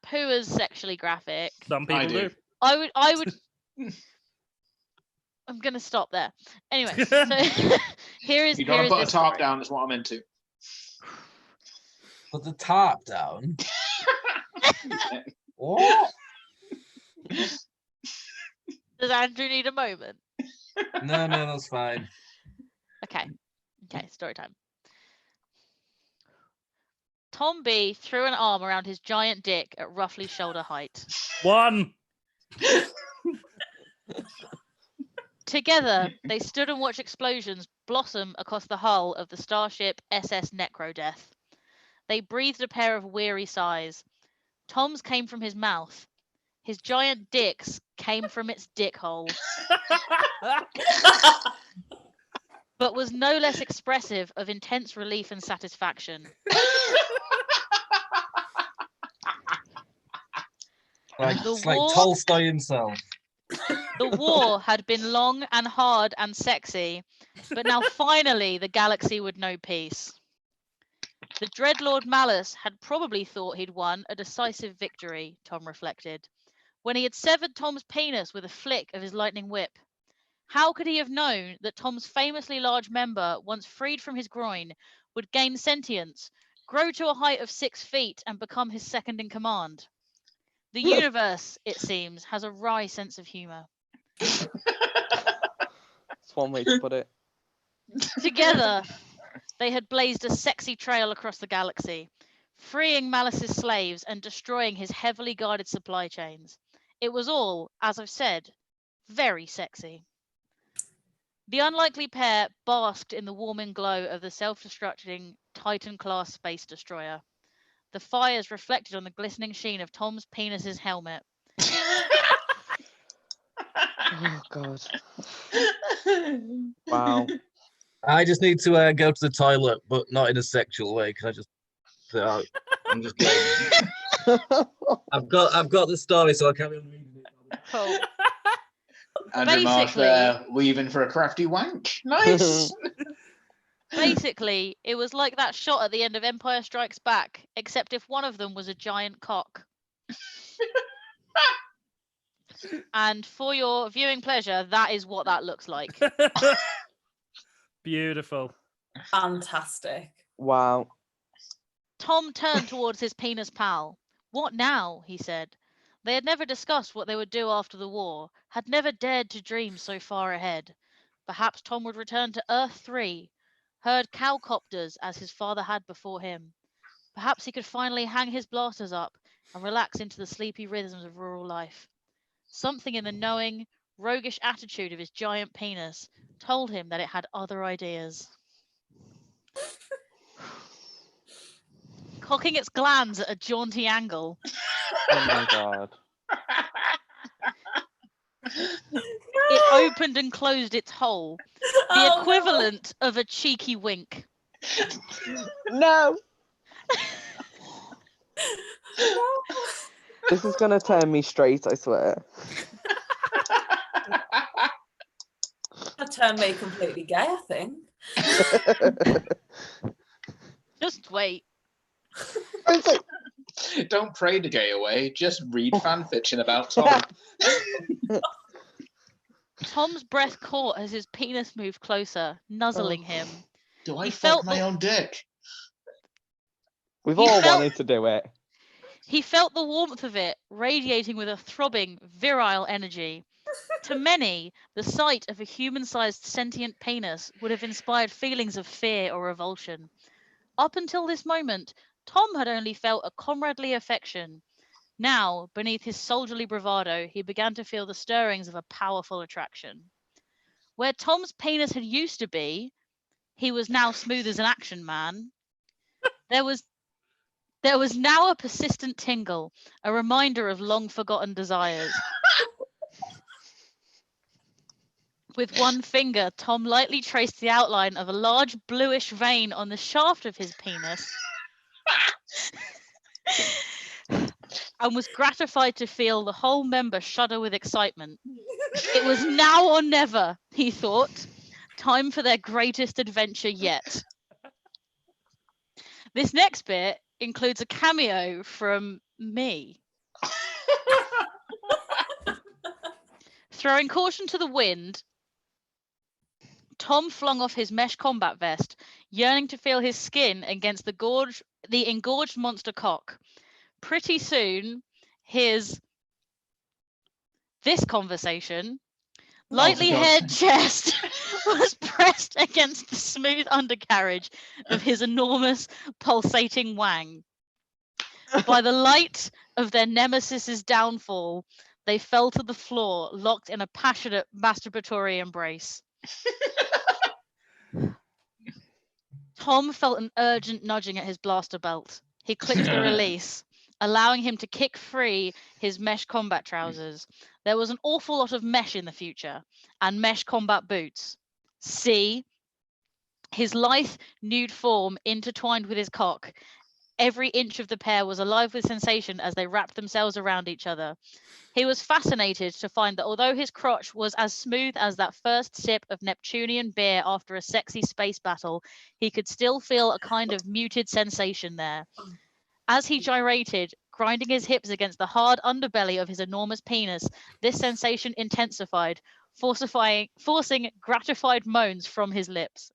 poo as sexually graphic. Some people do. I would I'm gonna stop there. Anyway, so here is. You gotta put a tarp down. That's what I'm into. Put the tarp down. What? Does Andrew need a moment? No, that's fine. Okay, story time. Tom B threw an arm around his giant dick at roughly shoulder height. 1. Together, they stood and watched explosions blossom across the hull of the starship SS Necrodeath. They breathed a pair of weary sighs. Tom's came from his mouth. His giant dick's came from its dick hole. But was no less expressive of intense relief and satisfaction. It's like Tolstoy himself. The war had been long and hard and sexy, but now finally the galaxy would know peace. The Dreadlord Malice had probably thought he'd won a decisive victory, Tom reflected, when he had severed Tom's penis with a flick of his lightning whip. How could he have known that Tom's famously large member, once freed from his groin, would gain sentience, grow to a height of 6 feet, and become his second in command? The universe, it seems, has a wry sense of humour. That's one way to put it. Together, they had blazed a sexy trail across the galaxy, freeing Malice's slaves and destroying his heavily guarded supply chains. It was all, as I've said, very sexy. The unlikely pair basked in the warming glow of the self-destructing Titan-class space destroyer. The fires reflected on the glistening sheen of Tom's penis's helmet. Oh, God. Wow. I just need to go to the toilet, but not in a sexual way. Can I just? I'm just kidding. I've got the story, so I can't really read it. Cool. Andrew Marsh there, weaving for a crafty wank. Nice. Basically, it was like that shot at the end of Empire Strikes Back, except if one of them was a giant cock. And for your viewing pleasure, that is what that looks like. Beautiful. Fantastic. Wow. Tom turned towards his penis pal. What now? He said. They had never discussed what they would do after the war, had never dared to dream so far ahead. Perhaps Tom would return to Earth 3, herd cowcopters as his father had before him. Perhaps he could finally hang his blasters up and relax into the sleepy rhythms of rural life. Something in the knowing, roguish attitude of his giant penis told him that it had other ideas. Cocking its glands at a jaunty angle. Oh my God. It opened and closed its hole, the equivalent of a cheeky wink. No. This is gonna turn me straight, I swear. That turned me completely gay, I think. Just wait. Don't pray the gay away. Just read fanfiction about Tom. Tom's breath caught as his penis moved closer, nuzzling him. Do I He felt felt my own dick? We've all wanted to do it. He felt the warmth of it, radiating with a throbbing, virile energy. To many, the sight of a human-sized sentient penis would have inspired feelings of fear or revulsion. Up until this moment, Tom had only felt a comradely affection. Now, beneath his soldierly bravado, he began to feel the stirrings of a powerful attraction. Where Tom's penis had used to be, he was now smooth as an action man. There was now a persistent tingle, a reminder of long-forgotten desires. With one finger, Tom lightly traced the outline of a large bluish vein on the shaft of his penis and was gratified to feel the whole member shudder with excitement. It was now or never, he thought. Time for their greatest adventure yet. This next bit includes a cameo from me. Throwing caution to the wind, Tom flung off his mesh combat vest, yearning to feel his skin against the engorged monster cock. Pretty soon, this conversation, lightly haired chest was pressed against the smooth undercarriage of his enormous, pulsating wang. By the light of their nemesis's downfall, they fell to the floor, locked in a passionate masturbatory embrace. Tom felt an urgent nudging at his blaster belt. He clicked the release, allowing him to kick free his mesh combat trousers. There was an awful lot of mesh in the future, and mesh combat boots. See? His lithe, nude form intertwined with his cock. Every inch of the pair was alive with sensation as they wrapped themselves around each other. He was fascinated to find that although his crotch was as smooth as that first sip of Neptunian beer after a sexy space battle, he could still feel a kind of muted sensation there. As he gyrated, grinding his hips against the hard underbelly of his enormous penis, this sensation intensified, forcing gratified moans from his lips.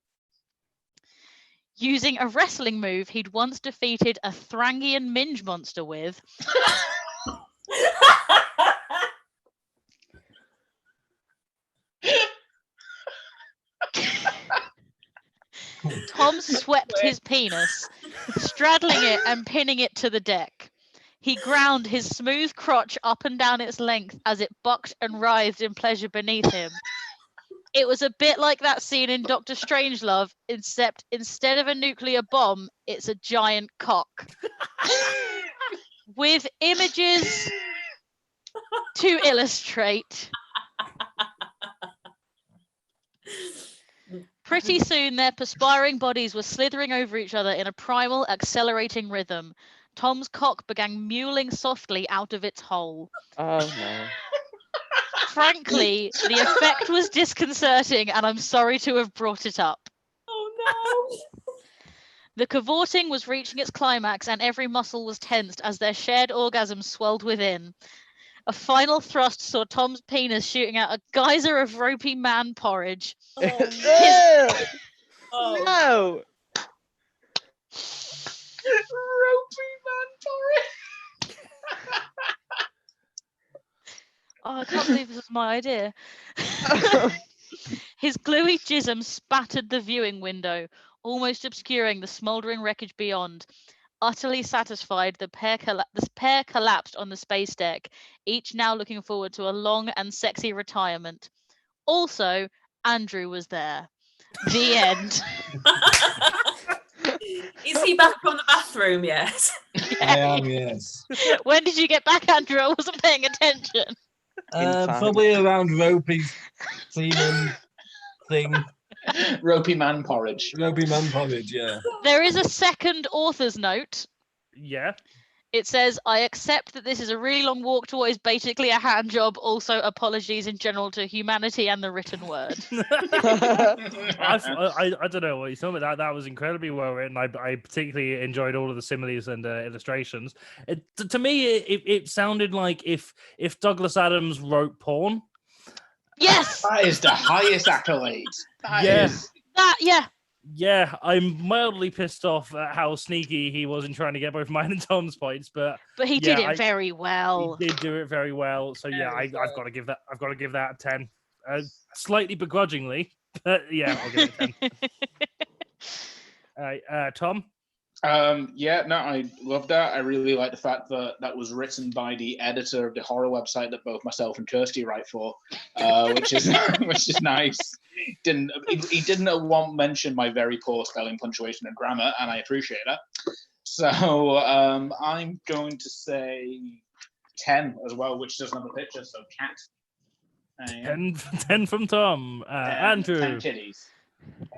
Using a wrestling move he'd once defeated a Thrangian minge monster with, Tom swept his penis, straddling it and pinning it to the deck. He ground his smooth crotch up and down its length as it bucked and writhed in pleasure beneath him. It was a bit like that scene in Dr. Strangelove, except instead of a nuclear bomb, it's a giant cock. With images to illustrate. Pretty soon, their perspiring bodies were slithering over each other in a primal, accelerating rhythm. Tom's cock began mewling softly out of its hole. Oh, no. Frankly, the effect was disconcerting, and I'm sorry to have brought it up. Oh, no. The cavorting was reaching its climax, and every muscle was tensed as their shared orgasm swelled within. A final thrust saw Tom's penis shooting out a geyser of ropey man porridge. Oh, No! Ropey man porridge. Oh, I can't believe this was my idea. His gluey jism spattered the viewing window, almost obscuring the smouldering wreckage beyond. Utterly satisfied, the pair collapsed on the space deck, each now looking forward to a long and sexy retirement. Also, Andrew was there. The end. Is he back from the bathroom yet? I am, yes. When did you get back, Andrew? I wasn't paying attention. Probably around Ropey's semen thing. Ropey man porridge. Ropey man porridge, yeah. There is a second author's note. Yeah. It says, I accept that this is a really long walk to what is basically a hand job. Also, apologies in general to humanity and the written word. I don't know what you're talking about. That was incredibly well written. I particularly enjoyed all of the similes and illustrations. To me, it sounded like if Douglas Adams wrote porn. Yes! That is the highest accolade. Yeah. Is... Yeah. Yeah, I'm mildly pissed off at how sneaky he was in trying to get both mine and Tom's points, but he did it very well. He did do it very well. So yeah, I've got to give that. I've got to give that a 10. Slightly begrudgingly, but yeah, I'll give it a 10. All right, Tom. Yeah, no, I love that. I really like the fact that that was written by the editor of the horror website that both myself and Kirsty write for, which is nice. He didn't at one mention my very poor spelling, punctuation, and grammar, and I appreciate that. So I'm going to say 10 as well, which doesn't have a picture. So cat. 10 from Tom. Andrew. 10 kitties.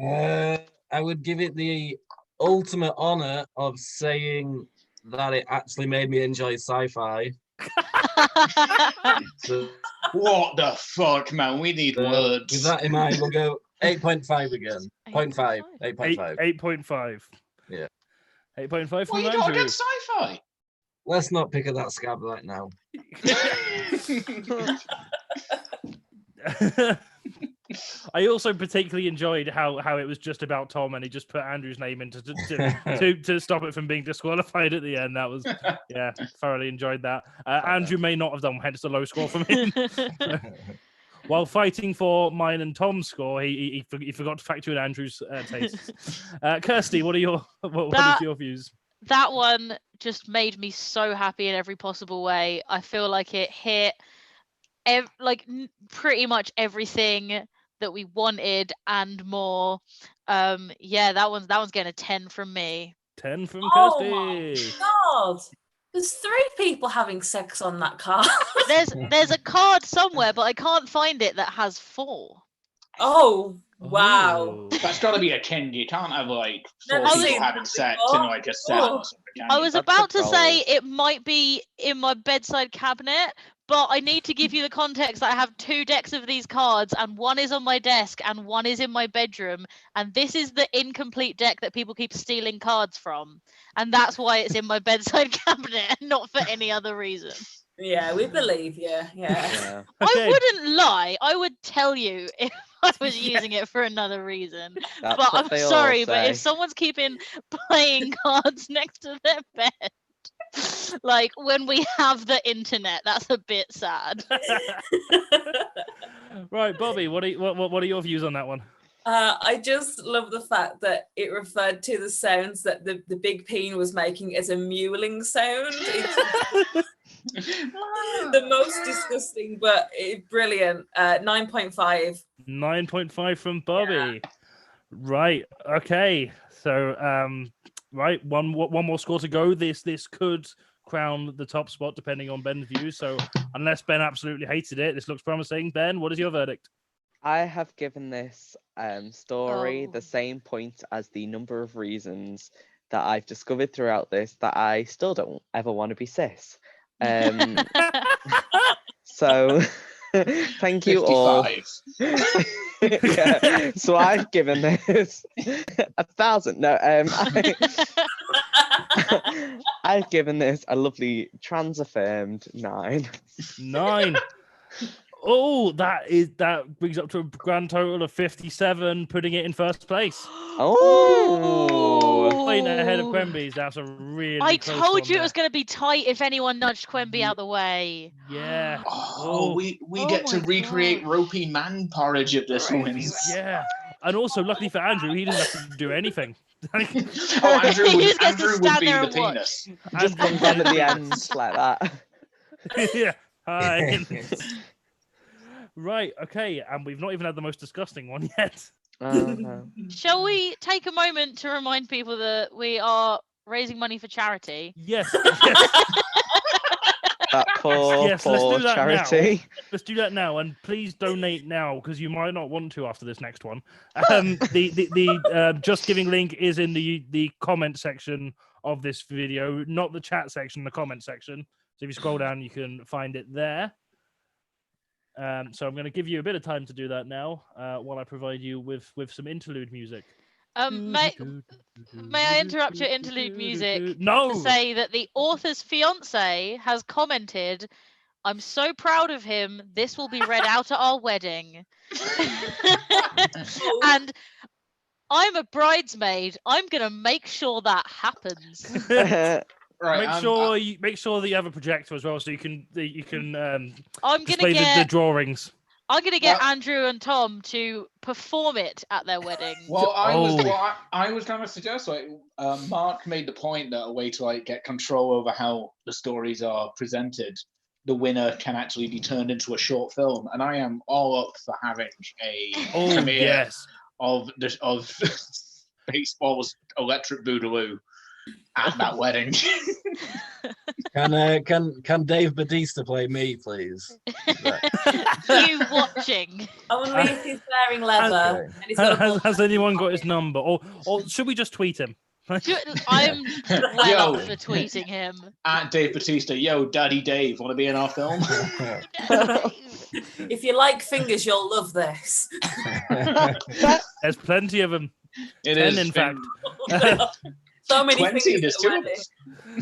I would give it the ultimate honor of saying that it actually made me enjoy sci-fi. So, what the fuck, man? We need words. With that in mind, we'll go 8.5 again. 8.5. 8.5. Yeah. 8.5 from What you Andrew. got against sci-fi? Let's not pick at that scab right now. I also particularly enjoyed how it was just about Tom and he just put Andrew's name in to stop it from being disqualified at the end. That was, yeah, thoroughly enjoyed that. Andrew may not have done, hence the low score from him. While fighting for mine and Tom's score, he forgot to factor in Andrew's tastes. Kirsty, what is your views? That one just made me so happy in every possible way. I feel like it hit pretty much everything that we wanted and more. Yeah, that one's getting a 10 from me. 10 from Kirsty. Kirsty. Oh my God. There's 3 people having sex on that card. There's a card somewhere, but I can't find it that has 4. Oh, wow. Ooh. That's got to be a king. You can't have like 4 Never people seen having that sex before. in like a set or something. can I you? was That's about the to say goal. it might be in my bedside cabinet, but I need to give you the context that I have 2 decks of these cards, and one is on my desk and one is in my bedroom, and this is the incomplete deck that people keep stealing cards from, and that's why it's in my bedside cabinet, not for any other reason. Yeah, we believe you. Yeah. Yeah. Okay. I wouldn't lie. I would tell you if I was using it for another reason. That's But what I'm they all sorry, but say. if someone's keeping playing cards next to their bed, like when we have the internet, that's a bit sad. Right, Bobby, what are your views on that one? I just love the fact that it referred to the sounds that the big peen was making as a mewling sound. It's the most disgusting, but brilliant. 9.5. 9.5 from Bobby. Yeah. Right. Okay. So, right, one more score to go. This could crown the top spot depending on Ben's views. So, unless Ben absolutely hated it, this looks promising. Ben, what is your verdict? I have given this story the same point as the number of reasons that I've discovered throughout this that I still don't ever want to be cis. So thank you 55. All. Yeah. So I've given this 1,000. No, I've given this a lovely trans-affirmed 9. 9. Oh, that brings up to a grand total of 57, putting it in first place. Oh, point ahead of Quemby's. That's a really. I close told you there. It was going to be tight if anyone nudged Quemby out the way. Yeah. Oh, we get to recreate ropey man porridge if this wins. Yeah. And also, luckily for Andrew, he doesn't have to do anything. Oh, Andrew would be the penis. Just comes on at the end like that. Yeah. Hi. Right, okay, and we've not even had the most disgusting one yet. Shall we take a moment to remind people that we are raising money for charity? Yes. That poor let's do that charity. Now. Let's do that now, and please donate now because you might not want to after this next one. The Just Giving link is in the comment section of this video, not the chat section, the comment section. So if you scroll down, you can find it there. So I'm going to give you a bit of time to do that now, while I provide you with some interlude music. May I interrupt your interlude music? No. To say that the author's fiance has commented, "I'm so proud of him. This will be read out at our wedding." And I'm a bridesmaid. I'm gonna make sure that happens. Right. Make sure that you have a projector as well, so you can I'm display gonna the drawings. I'm gonna get Andrew and Tom to perform it at their wedding. Well, I was going to suggest, like, Mark made the point that a way to like get control over how the stories are presented, the winner can actually be turned into a short film, and I am all up for having a premiere of Baseball's Electric Boogaloo at that wedding. Can Dave Bautista play me, please? You watching? Only if he's wearing leather. And he's got a Has anyone got his number, or should we just tweet him? I'm well up for tweeting him. At Dave Bautista, yo, Daddy Dave, want to be in our film? If you like fingers, you'll love this. There's plenty of them. It 10, is, in fact. So many 20, fingers. there's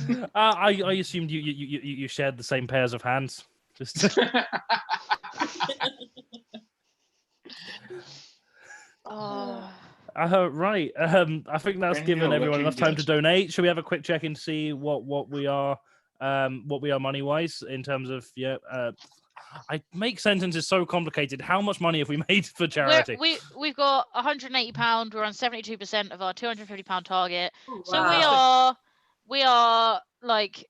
2 of us. I assumed you shared the same pairs of hands. Just Oh. right. I think that's given everyone enough time to donate. Should we have a quick check in to see what we are money wise in terms of I make sentences so complicated. How much money have we made for charity? We've got £180. We're on 72% of our £250 target. Wow. So we are like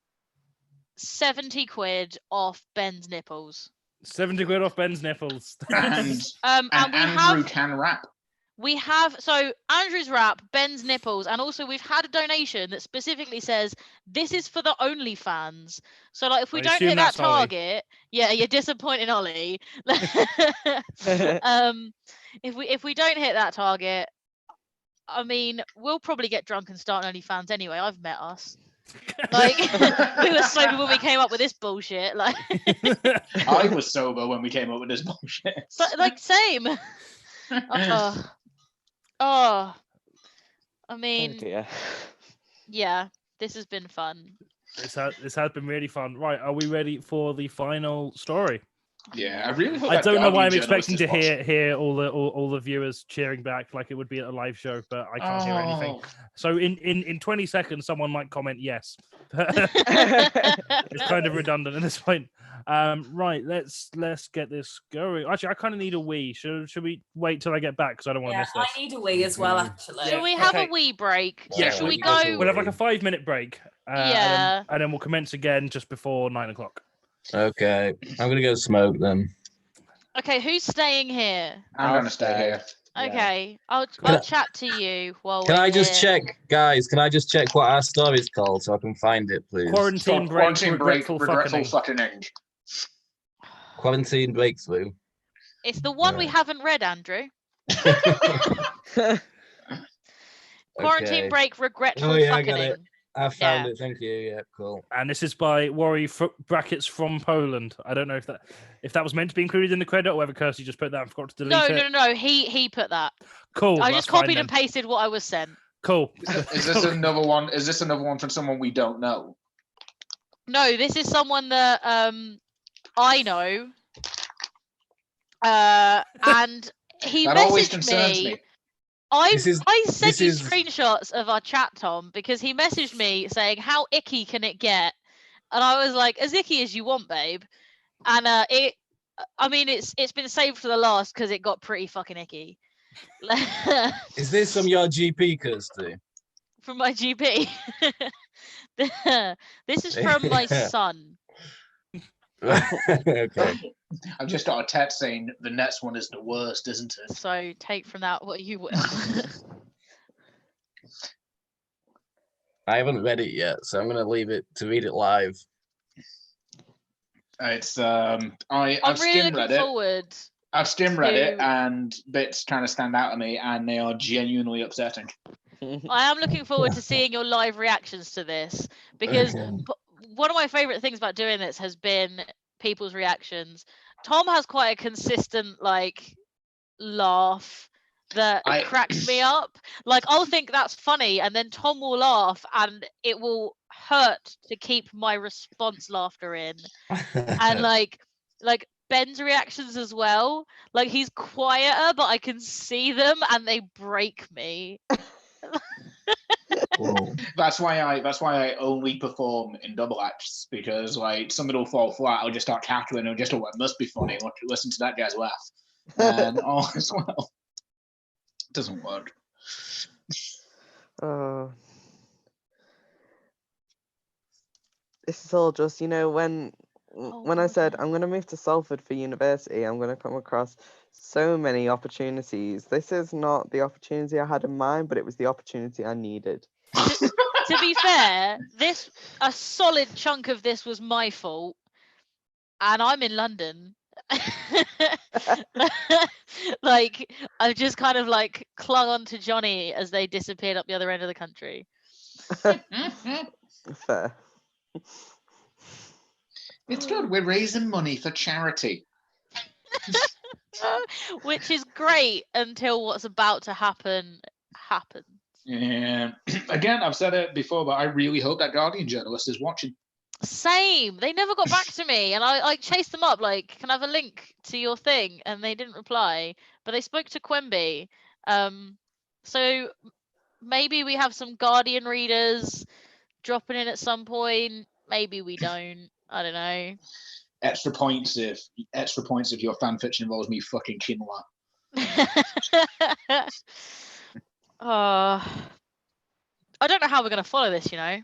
70 quid off Ben's nipples. 70 quid off Ben's nipples. And we Andrew can rap. We have Andrew's rap, Ben's nipples, and also we've had a donation that specifically says this is for the OnlyFans. So like if we don't hit that target, you're disappointing Ollie. If we don't hit that target, I mean we'll probably get drunk and start an OnlyFans anyway. I've met us. Like we were sober when we came up with this bullshit. Like I was sober when we came up with this bullshit. But like same. I mean, yeah, this has been fun. This has been really fun. Right, are we ready for the final story? Yeah, I really hope I don't know why I'm expecting to hear all the viewers cheering back like it would be at a live show, but I can't hear anything. So in 20 seconds, someone might comment yes. It's kind of redundant at this point. Right, let's get this going. Actually, I kind of need a wee. Should we wait till I get back because I don't want to miss this? I need a wee as well, actually. Should we have a wee break? Yeah, should we go? We'll have like a 5-minute break. And then we'll commence again just before 9 o'clock. Okay, I'm gonna go smoke then. Okay, who's staying here? I'm gonna stay here. Okay, I'll chat to you while Can I just check, guys? Can I just check what our story is called so I can find it, please? Quarantine break, regretful fucking. Quarantine breakthrough. It's the one we haven't read, Andrew. Quarantine break, regretful fucking. I found it. Thank you. Yeah, cool. And this is by Worry brackets from Poland. I don't know if that was meant to be included in the credit or whether Kirsty just put that and forgot to delete it. No. He put that. Cool. I just copied and pasted what I was sent. Cool. Is this another one? Is this another one from someone we don't know? No, this is someone that I know. And he that always messaged concerns me. I sent you screenshots of our chat, Tom, because he messaged me saying, "How icky can it get?" And I was like, "As icky as you want, babe." And it's been saved for the last because it got pretty fucking icky. Is this from your GP, Kirsty? From my GP. This is from my son. Okay. I've just got a text saying the next one is the worst, isn't it? So take from that what you will. I haven't read it yet, so I'm going to leave it to read it live. It's I'm really looking forward. I've skim read it, and bits kind of stand out to me, and they are genuinely upsetting. I am looking forward to seeing your live reactions to this because one of my favorite things about doing this has been people's reactions. Tom has quite a consistent laugh that cracks me up. Like I'll think that's funny and then Tom will laugh and it will hurt to keep my response laughter in. And like Ben's reactions as well. Like he's quieter, but I can see them and they break me. That's why I only perform in double acts, because like somebody will fall flat, I'll just start cackling and just, oh, it must be funny. Listen to that guy's laugh. And all as well. It doesn't work. This is all just, you know, when I said I'm going to move to Salford for university, I'm going to come across so many opportunities. This is not the opportunity I had in mind, but it was the opportunity I needed. To be fair, a solid chunk of this was my fault, and I'm in London. Like I've just kind of like clung on to Johnny as they disappeared up the other end of the country. Fair. It's good. We're raising money for charity. Which is great until what's about to happen happens. Yeah. Again, I've said it before, but I really hope that Guardian journalist is watching. Same. They never got back to me, and I chased them up like, can I have a link to your thing? And they didn't reply. But they spoke to Quimby. So maybe we have some Guardian readers dropping in at some point. Maybe we don't. I don't know. Extra points if your fan fiction involves me fucking quinoa. I don't know how we're gonna follow this, you know.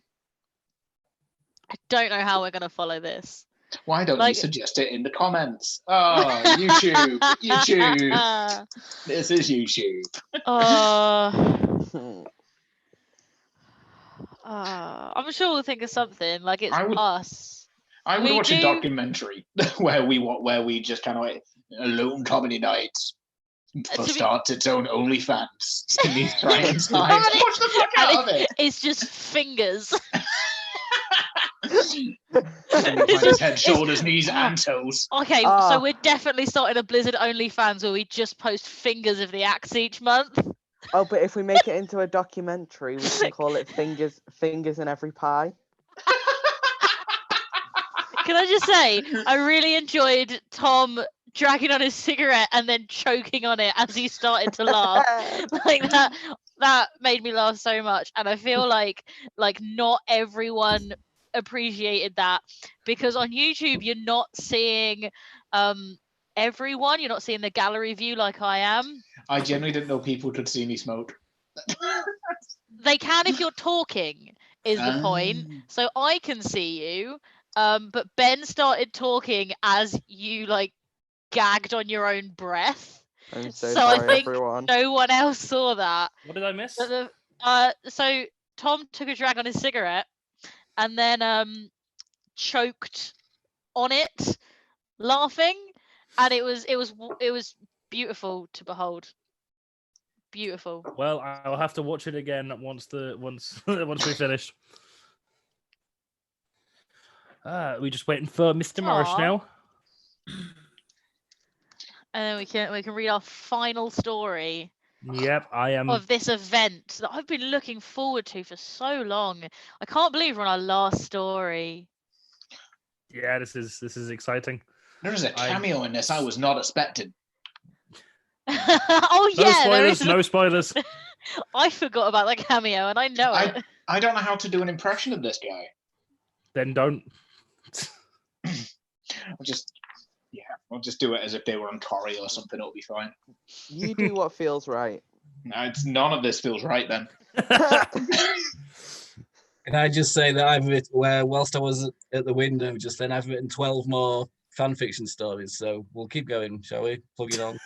I don't know how we're gonna follow this. Why don't you suggest it in the comments? Oh, YouTube. This is YouTube. I'm sure we'll think of something. Like it's us. I would watch a documentary where we just kind of like alone comedy nights. Starts its own OnlyFans in these trying times. Watch the fuck out of it. It's just fingers. It's just head, shoulders, knees, and toes. Okay, so we're definitely starting a Blizzard OnlyFans where we just post fingers of the acts each month. Oh, but if we make it into a documentary, we can call it Fingers in Every Pie. Can I just say, I really enjoyed Tom dragging on his cigarette and then choking on it as he started to laugh. Like that made me laugh so much. And I feel like not everyone appreciated that, because on YouTube you're not seeing everyone. You're not seeing the gallery view like I am. I genuinely didn't know people could see me smoke. They can if you're talking, is the point. So I can see you. But Ben started talking as you like gagged on your own breath. I'm so sorry, I think everyone. No one else saw that. What did I miss? So Tom took a drag on his cigarette and then choked on it, laughing, and it was beautiful to behold. Beautiful. Well, I'll have to watch it again once we finished. We're just waiting for Mr. Morris now. And then we can read our final story. Yep, I am. Of this event that I've been looking forward to for so long. I can't believe we're on our last story. Yeah, this is exciting. There is a cameo in this I was not expecting. Oh yeah, no spoilers. No spoilers. I forgot about that cameo, and I know it. I don't know how to do an impression of this guy. Then don't. I'll just do it as if they were on Tori or something. It'll be fine. You do what feels right. No, none of this feels right then. Can I just say that whilst I was at the window just then, I've written 12 more fan fiction stories. So we'll keep going, shall we? Plug it on.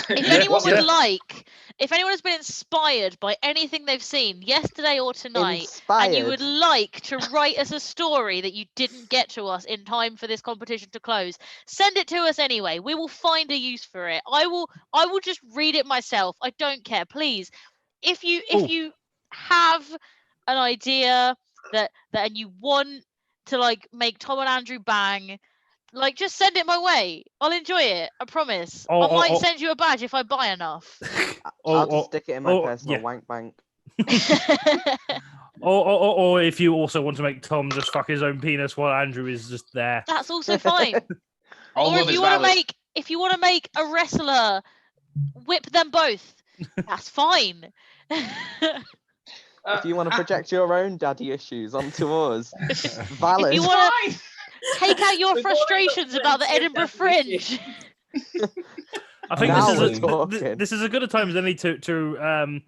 If anyone would like, if anyone has been inspired by anything they've seen yesterday or tonight, and you would like to write us a story that you didn't get to us in time for this competition to close, send it to us anyway. We will find a use for it. I will just read it myself. I don't care. Please, if you have an idea that and you want to like make Tom and Andrew bang, like, just send it my way. I'll enjoy it. I promise. I might send you a badge if I buy enough. I'll just stick it in my personal wank bank. or if you also want to make Tom just fuck his own penis while Andrew is just there. That's also fine. Or if you want to make a wrestler whip them both, that's fine. If you want to project your own daddy issues onto us, valid. If you want to take out your frustrations about the Edinburgh Fringe. I think Now this is as good a time as any to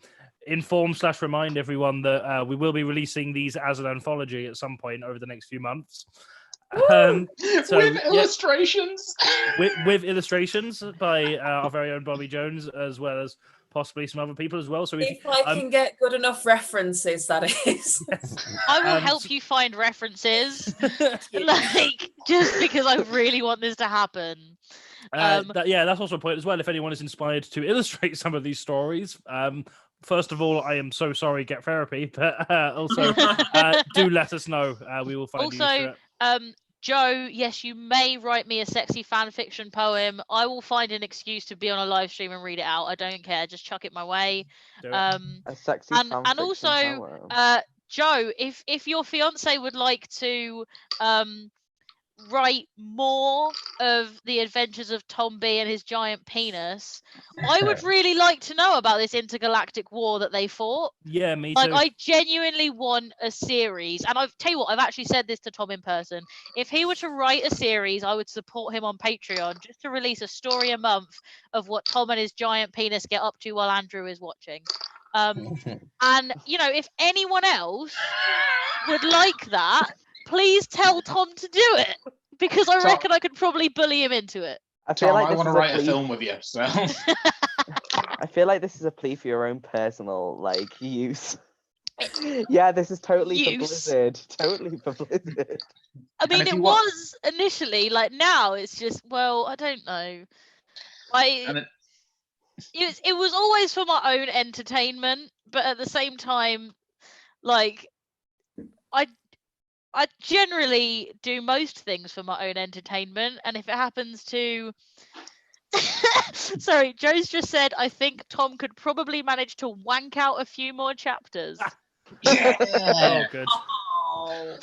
inform/remind everyone that we will be releasing these as an anthology at some point over the next few months. With illustrations. With illustrations by our very own Bobby Jones, as well as possibly some other people as well. So if I can get good enough references, that is. I will help you find references, like just because I really want this to happen. That's also a point as well. If anyone is inspired to illustrate some of these stories, first of all, I am so sorry. Get therapy, but also do let us know. We will find you. Also, Joe, yes, you may write me a sexy fan fiction poem. I will find an excuse to be on a live stream and read it out. I don't care. Just chuck it my way. A sexy fan and also, poem. Joe, if your fiance would like to write more of the adventures of Tom B and his giant penis, I would really like to know about this intergalactic war that they fought. Yeah, me too. I genuinely want a series, and I've tell you what, I've actually said this to Tom in person. If he were to write a series, I would support him on Patreon just to release a story a month of what Tom and his giant penis get up to while Andrew is watching. And if anyone else would like that, please tell Tom to do it, because I reckon I could probably bully him into it. I want to write a film with you, so. I feel like this is a plea for your own personal use. Yeah, this is totally for Blizzard. Totally for Blizzard. I mean, it was initially, now it's just, well, I don't know. It was always for my own entertainment, but at the same time, I generally do most things for my own entertainment, and if it happens to... Sorry, Joe's just said, I think Tom could probably manage to wank out a few more chapters. Yeah. Oh, good. Oh.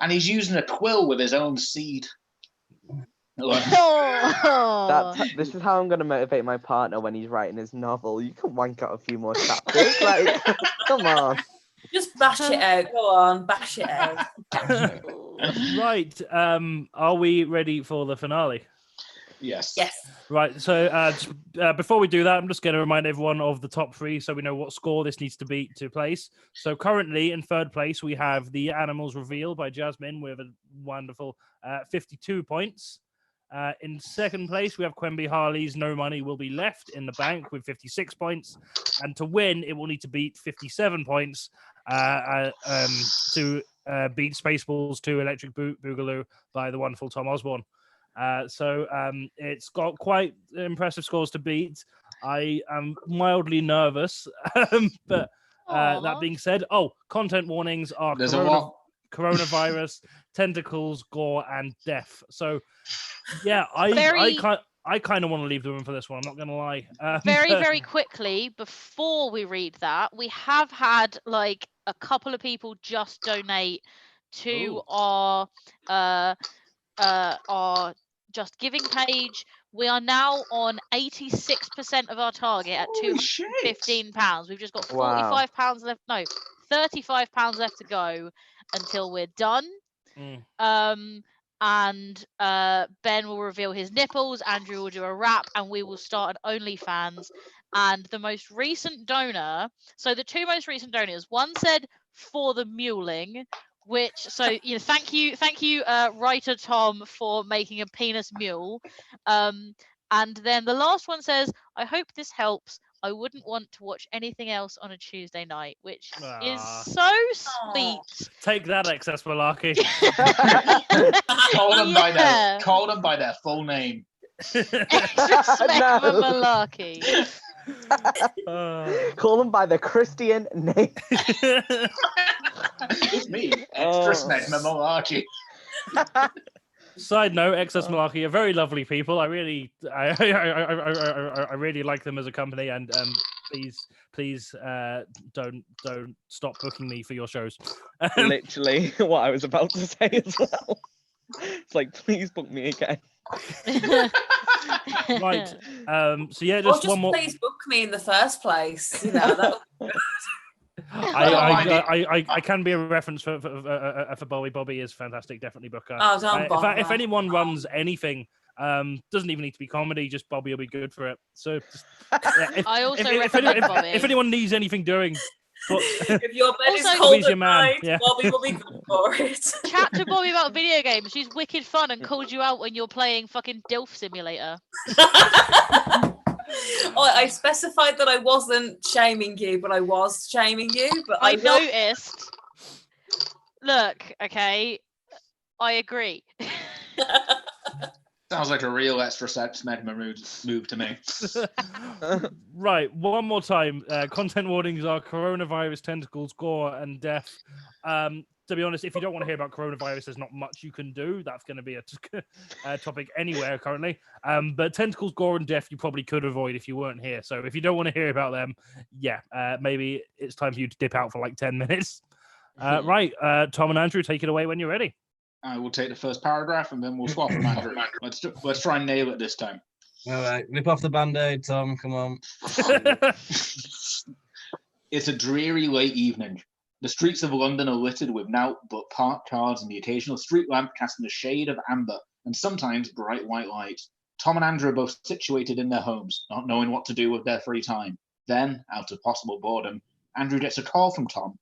And he's using a quill with his own seed. This is how I'm going to motivate my partner when he's writing his novel. You can wank out a few more chapters. Come on. Just bash it out. Go on, bash it out. Right. Are we ready for the finale? Yes. Yes. Right. So before we do that, I'm just going to remind everyone of the top three so we know what score this needs to beat to place. So currently in third place, we have The Animals Reveal by Jasmine with a wonderful 52 points. In second place, we have Quemby Harley's No Money Will Be Left in the Bank with 56 points. And to win, it will need to beat 57 points to beat Spaceballs 2 Electric Boogaloo by the wonderful Tom Osborne. So it's got quite impressive scores to beat. I am mildly nervous, but that being said, content warnings are coronavirus, tentacles, gore, and death. So yeah, I kind of want to leave the room for this one. I'm not going to lie. Very quickly, before we read that, we have had a couple of people just donate to our Just Giving page. We are now on 86% of our target at £215. We've just got £45 left. No, £35 left to go until we're done. And Ben will reveal his nipples, Andrew will do a rap, and we will start an OnlyFans. And the most recent donor, so the two most recent donors, one said for the muling, thank you, writer Tom, for making a penis mule. And then the last one says, I hope this helps. I wouldn't want to watch anything else on a Tuesday night, which is so sweet. Take that, Excess Malarkey. Call them by their full name. Excess Malarkey. Call them by the Christian name. It's me, Extra Smegma Malarkey. Side note, Excess Malarkey are very lovely people. I really like them as a company, and please don't stop booking me for your shows. Literally what I was about to say as well. It's please book me again. Right. So yeah, Or just just one more. please book me in the first place. You know, that I can be a reference for Bobby. Bobby is fantastic. Definitely book her. Oh, don't If bother. anyone runs anything, doesn't even need to be comedy. Just Bobby will be good for it. So I also recommend Bobby. if anyone needs anything doing, if your bed is Also- cold Bobby's at your man, night, yeah. Bobby will be good for it. Chat to Bobby about video games. She's wicked fun and calls you out when you're playing fucking DILF Simulator. I specified that I wasn't shaming you, but I was shaming you. But I will... noticed. Look, okay, I agree. Sounds like a real extra sex magma move to me. Right, one more time. Content warnings are coronavirus, tentacles, gore, and death. To be honest, if you don't want to hear about coronavirus, there's not much you can do. That's going to be a topic anywhere currently. But tentacles, gore, and death, you probably could avoid if you weren't here. So if you don't want to hear about them, yeah, maybe it's time for you to dip out for like 10 minutes. Right, Tom and Andrew, take it away when you're ready. I will take the first paragraph and then we'll swap them, Andrew. Let's try and nail it this time. All right, rip off the band-aid, Tom. Come on. It's a dreary late evening. The streets of London are littered with naught but parked cars and the occasional street lamp casting a shade of amber and sometimes bright white light. Tom and Andrew are both situated in their homes, not knowing what to do with their free time. Then, out of possible boredom, Andrew gets a call from Tom,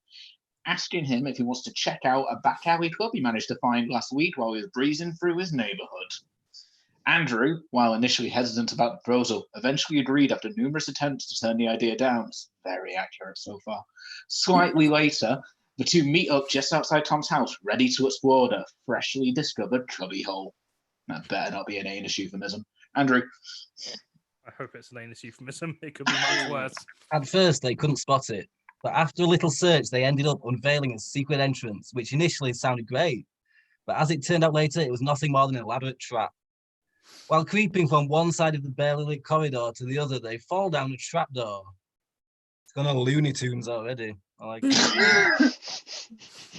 asking him if he wants to check out a back alley club he managed to find last week while he was breezing through his neighbourhood. Andrew, while initially hesitant about the proposal, eventually agreed after numerous attempts to turn the idea down. It's very accurate so far. Slightly later, the two meet up just outside Tom's house, ready to explore the freshly discovered cubbyhole. That better not be an anus euphemism. Andrew. I hope it's an anus euphemism. It could be much worse. At first, they couldn't spot it, but after a little search, they ended up unveiling a secret entrance, which initially sounded great. But as it turned out later, it was nothing more than an elaborate trap. While creeping from one side of the barely lit corridor to the other, they fall down a trapdoor. It's gone all Looney Tunes already. I like it.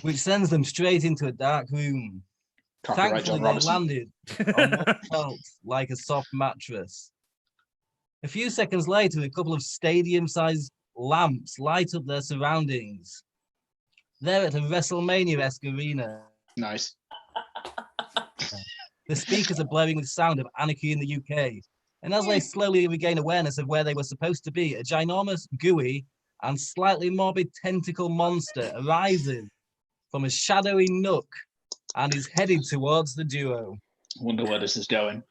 Which sends them straight into a dark room. Copyright Thankfully, John they Robertson. landed on what felt like a soft mattress. A few seconds later, a couple of stadium-sized lamps light up their surroundings. They're at a WrestleMania-esque arena. Nice. The speakers are blaring with sound of Anarchy in the UK. And as they slowly regain awareness of where they were supposed to be, a ginormous, gooey, and slightly morbid tentacle monster arises from a shadowy nook and is headed towards the duo. I wonder where this is going.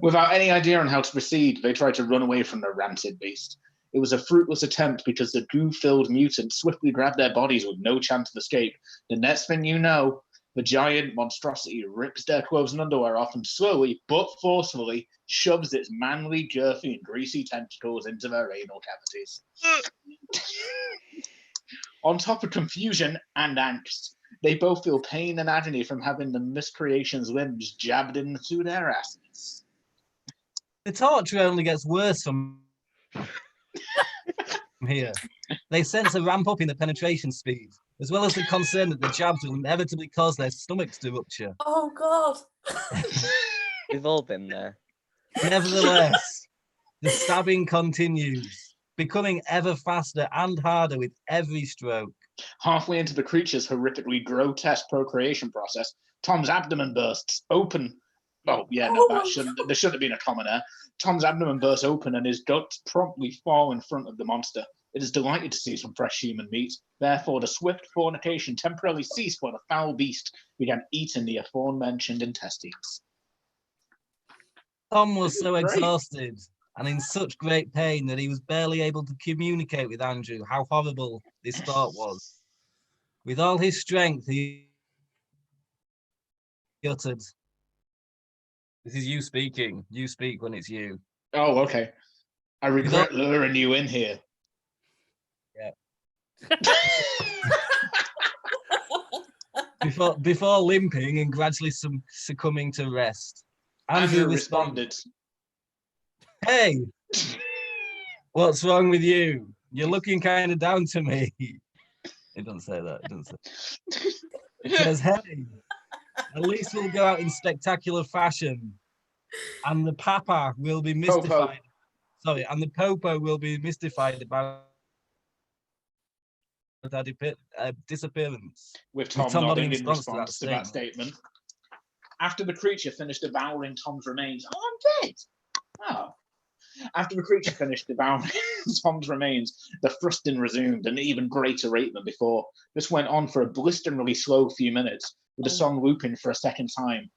Without any idea on how to proceed, they tried to run away from the rancid beast. It was a fruitless attempt because the goo-filled mutant swiftly grabbed their bodies with no chance of escape. The next thing you know, the giant monstrosity rips their clothes and underwear off and slowly but forcefully shoves its manly, girthy, and greasy tentacles into their anal cavities. On top of confusion and angst, they both feel pain and agony from having the miscreation's limbs jabbed into their asses. The torture only gets worse from here. They sense a ramp up in the penetration speed, as well as the concern that the jabs will inevitably cause their stomachs to rupture. Oh, God. We've all been there. Nevertheless, the stabbing continues, becoming ever faster and harder with every stroke. Halfway into the creature's horrifically grotesque procreation process, Tom's abdomen bursts open. Oh, yeah, no, there shouldn't have been a comma there. Tom's abdomen bursts open and his guts promptly fall in front of the monster. It is delighted to see some fresh human meat. Therefore, the swift fornication temporarily ceased while the foul beast began eating the aforementioned intestines. Tom was so exhausted and in such great pain that he was barely able to communicate with Andrew how horrible this thought was. With all his strength, he uttered, "This is you speaking. You speak when it's you." Oh, okay. I regret luring you in here. Yeah. Before limping and gradually succumbing to rest, Andrew responded, "Hey, what's wrong with you? You're looking kind of down to me." It doesn't say that. It doesn't say. It says, "Hey, Elise will go out in spectacular fashion, and the Papa will be mystified. Sorry, and the Popo will be mystified about their disappearance. With Tom nodding in response to that statement. After the creature finished devouring Tom's remains, I'm dead. Oh. After the creature finished devouring Tom's remains, the thrusting resumed at an even greater rate than before. This went on for a blisteringly slow few minutes, with the song looping for a second time.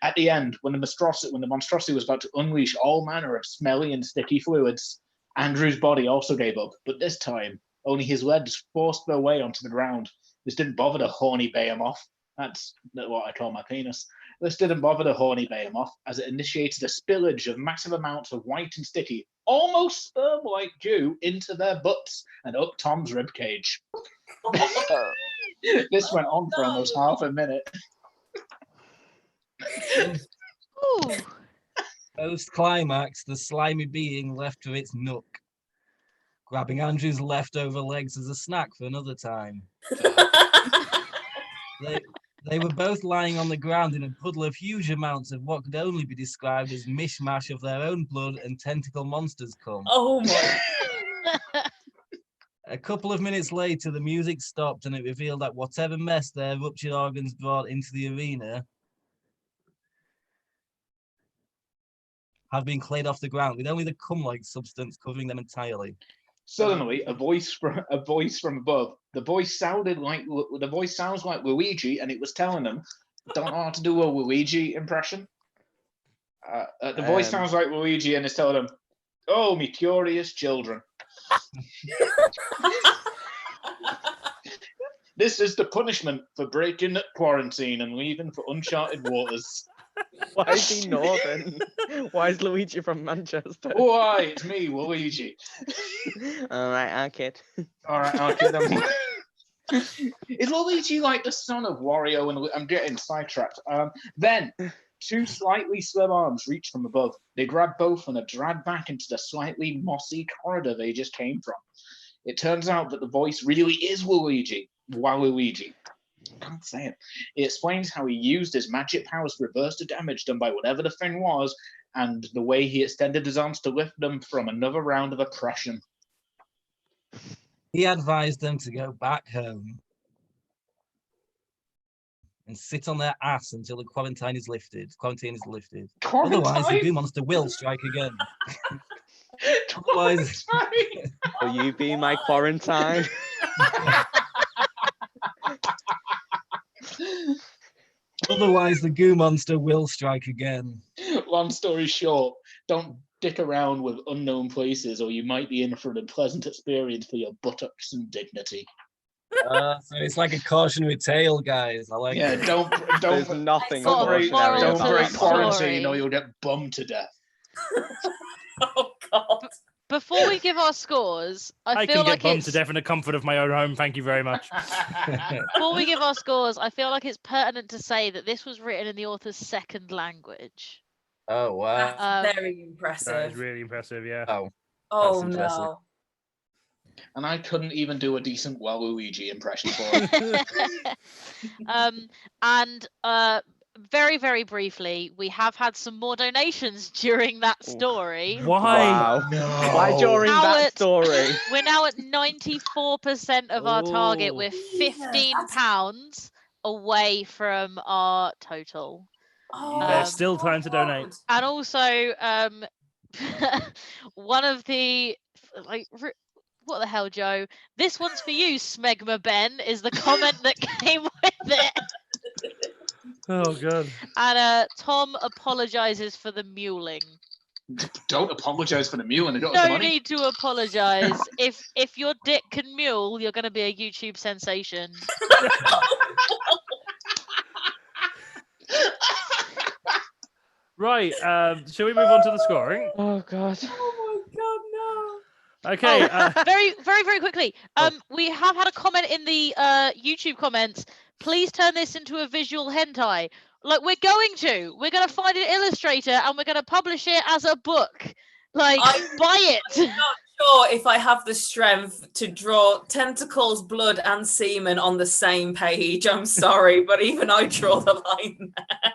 At the end, when the monstrosity was about to unleash all manner of smelly and sticky fluids, Andrew's body also gave up, but this time, only his legs forced their way onto the ground. This didn't bother the horny behemoth. That's what I call my penis. This didn't bother the horny behemoth, as it initiated a spillage of massive amounts of white and sticky, almost sperm-like goo into their butts and up Tom's ribcage. This went on for almost half a minute. Post-climax, the slimy being left to its nook, grabbing Andrew's leftover legs as a snack for another time. They were both lying on the ground in a puddle of huge amounts of what could only be described as mishmash of their own blood and tentacle monsters cum. Oh my. A couple of minutes later, the music stopped and it revealed that whatever mess their ruptured organs brought into the arena had been cleared off the ground, with only the cum-like substance covering them entirely. Suddenly, a voice from above. The voice sounds like Luigi, and it was telling them, "Don't know how to do a Luigi impression." The voice sounds like Luigi, and it's telling them, "Oh, me curious children." This is the punishment for breaking quarantine and leaving for uncharted waters. Why is he northern? Why is Luigi from Manchester? Why, it's me, Luigi. All right, our kid. All right, our kid. Is Luigi like the son of Wario? And I'm getting sidetracked. Then, two slightly slim arms reach from above. They grab both and are dragged back into the slightly mossy corridor they just came from. It turns out that the voice really is Waluigi. Waluigi. I can't say it. It explains how he used his magic powers to reverse the damage done by whatever the thing was, and the way he extended his arms to lift them from another round of oppression. He advised them to go back home and sit on their ass until the quarantine is lifted. Otherwise, the goo monster will strike again. Otherwise, will you be my quarantine? Otherwise, the goo monster will strike again. Long story short, don't dick around with unknown places, or you might be in for an unpleasant experience for your buttocks and dignity. So it's like a cautionary tale, guys. I like. Yeah, it. don't. There's nothing. Don't break story. quarantine, or you'll get bummed to death. Oh God. Before we give our scores, I feel can like get bummed to death in the comfort of my own home. Thank you very much. Before we give our scores, I feel like it's pertinent to say that this was written in the author's second language. Oh wow. That's very impressive. That is really impressive. Yeah. Oh impressive. no. And I couldn't even do a decent Waluigi impression for it. And very, very briefly, we have had some more donations during that story. Why? Wow. No. Why during that story? We're now at 94% of our target. We're £15 away from our total. There's still time to donate. And also, one of the what the hell, Joe? This one's for you, Smegma Ben, is the comment that came with it. Oh god. And Tom apologizes for the muling. Don't apologize for the mule, and No need to apologize. If your dick can mule, you're going to be a YouTube sensation. Right. Shall we move on to the scoring? Oh god. Oh my God, no. Okay. Very, very, very quickly. We have had a comment in the YouTube comments. Please turn this into a visual hentai. Like, we're going to find an illustrator and we're going to publish it as a book. Like, buy it. I'm not sure if I have the strength to draw tentacles, blood, and semen on the same page. I'm sorry, but even I draw the line there.